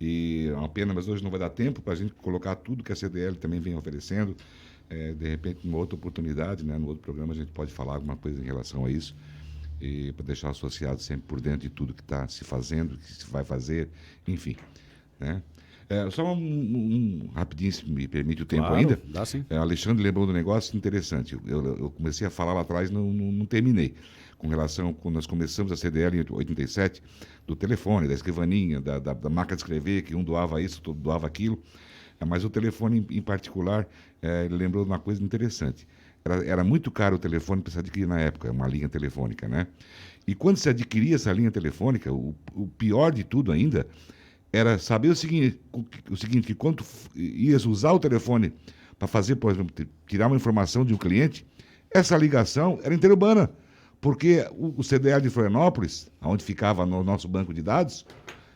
E é uma pena, mas hoje não vai dar tempo para a gente colocar tudo que a CDL também vem oferecendo. De repente, numa outra oportunidade, né, no outro programa, a gente pode falar alguma coisa em relação a isso. E para deixar o associado sempre por dentro de tudo que está se fazendo, que se vai fazer, enfim. Né? Só rapidinho, se me permite o tempo Claro, ainda. dá sim. Alexandre lembrou do negócio interessante. Eu comecei a falar lá atrás e não terminei. Com relação, quando nós começamos a CDL em 87, do telefone, da escrivaninha, da máquina de escrever, que um doava isso, outro doava aquilo. Mas o telefone em particular, ele lembrou de uma coisa interessante. Era muito caro o telefone para se adquirir na época, uma linha telefônica, né? E quando se adquiria essa linha telefônica, o pior de tudo ainda era saber o seguinte, que quando ias usar o telefone para fazer, por exemplo, tirar uma informação de um cliente, essa ligação era interurbana, porque o CDL de Florianópolis, onde ficava no nosso banco de dados,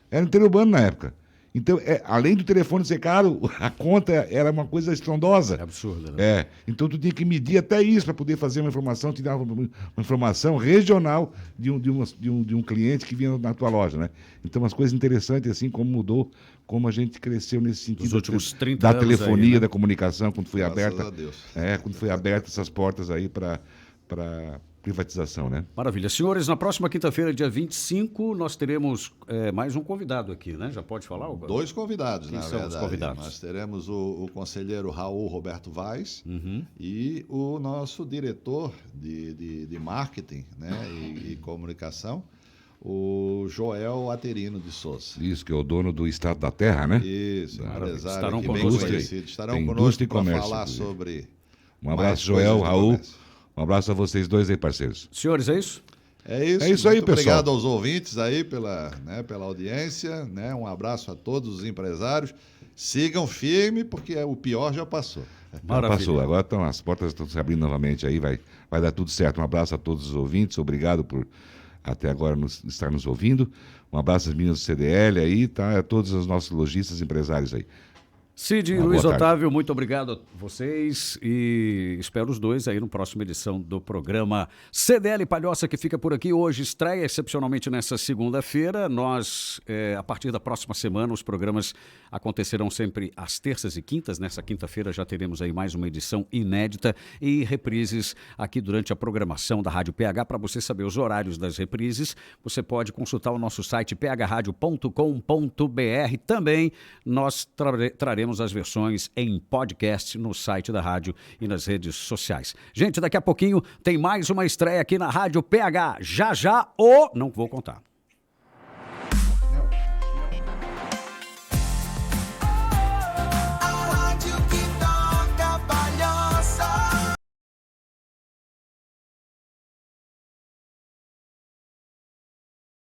era interurbano na época. Então, além do telefone ser caro, a conta era uma coisa estrondosa. É absurdo, né? Então tu tinha que medir até isso para poder fazer uma informação, te dar uma informação regional de um cliente que vinha na tua loja, né? Então, umas coisas interessantes, assim, como mudou, como a gente cresceu nesse sentido. Nos últimos 30 da anos telefonia, aí, né? da comunicação, quando foi Graças aberta. a Deus. Quando foi aberta essas portas aí para privatização, né? Maravilha. Senhores, na próxima quinta-feira, dia 25, nós teremos mais um convidado aqui, né? Já pode falar? Dois convidados, Quem na são os verdade. convidados? Nós teremos o conselheiro Raul Roberto Vaz e o nosso diretor de marketing, né, e comunicação, o Joel Aterino de Souza. Isso, que é o dono do Estado da Terra, né? Isso, um Maravilha. empresário Estarão que bem conosco aí. conhecido. Estarão Tem conosco indústria e para comércio, falar inclusive. sobre... Um abraço, mais Joel, coisas do Raul. comércio. Um abraço a vocês dois aí, parceiros. Senhores, é isso? É isso. É isso aí, Muito pessoal. Obrigado aos ouvintes aí pela audiência, né? Um abraço a todos os empresários. Sigam firme, porque o pior já passou. Já Maravilha. passou, agora as portas estão se abrindo novamente aí, vai dar tudo certo. Um abraço a todos os ouvintes, obrigado por até agora estar nos ouvindo. Um abraço às meninas do CDL aí, tá? A todos os nossos lojistas e empresários aí. Cid e Uma Luiz boa tarde. Otávio, muito obrigado a vocês e espero os dois aí na próxima edição do programa CDL Palhoça, que fica por aqui hoje, estreia excepcionalmente nessa segunda-feira. Nós, a partir da próxima semana, os programas acontecerão sempre às terças e quintas. Nessa quinta-feira já teremos aí mais uma edição inédita e reprises aqui durante a programação da Rádio PH. Para você saber os horários das reprises, você pode consultar o nosso site phradio.com.br. Também nós traremos as versões em podcast no site da rádio e nas redes sociais. Gente, daqui a pouquinho tem mais uma estreia aqui na Rádio PH. Já, não vou contar.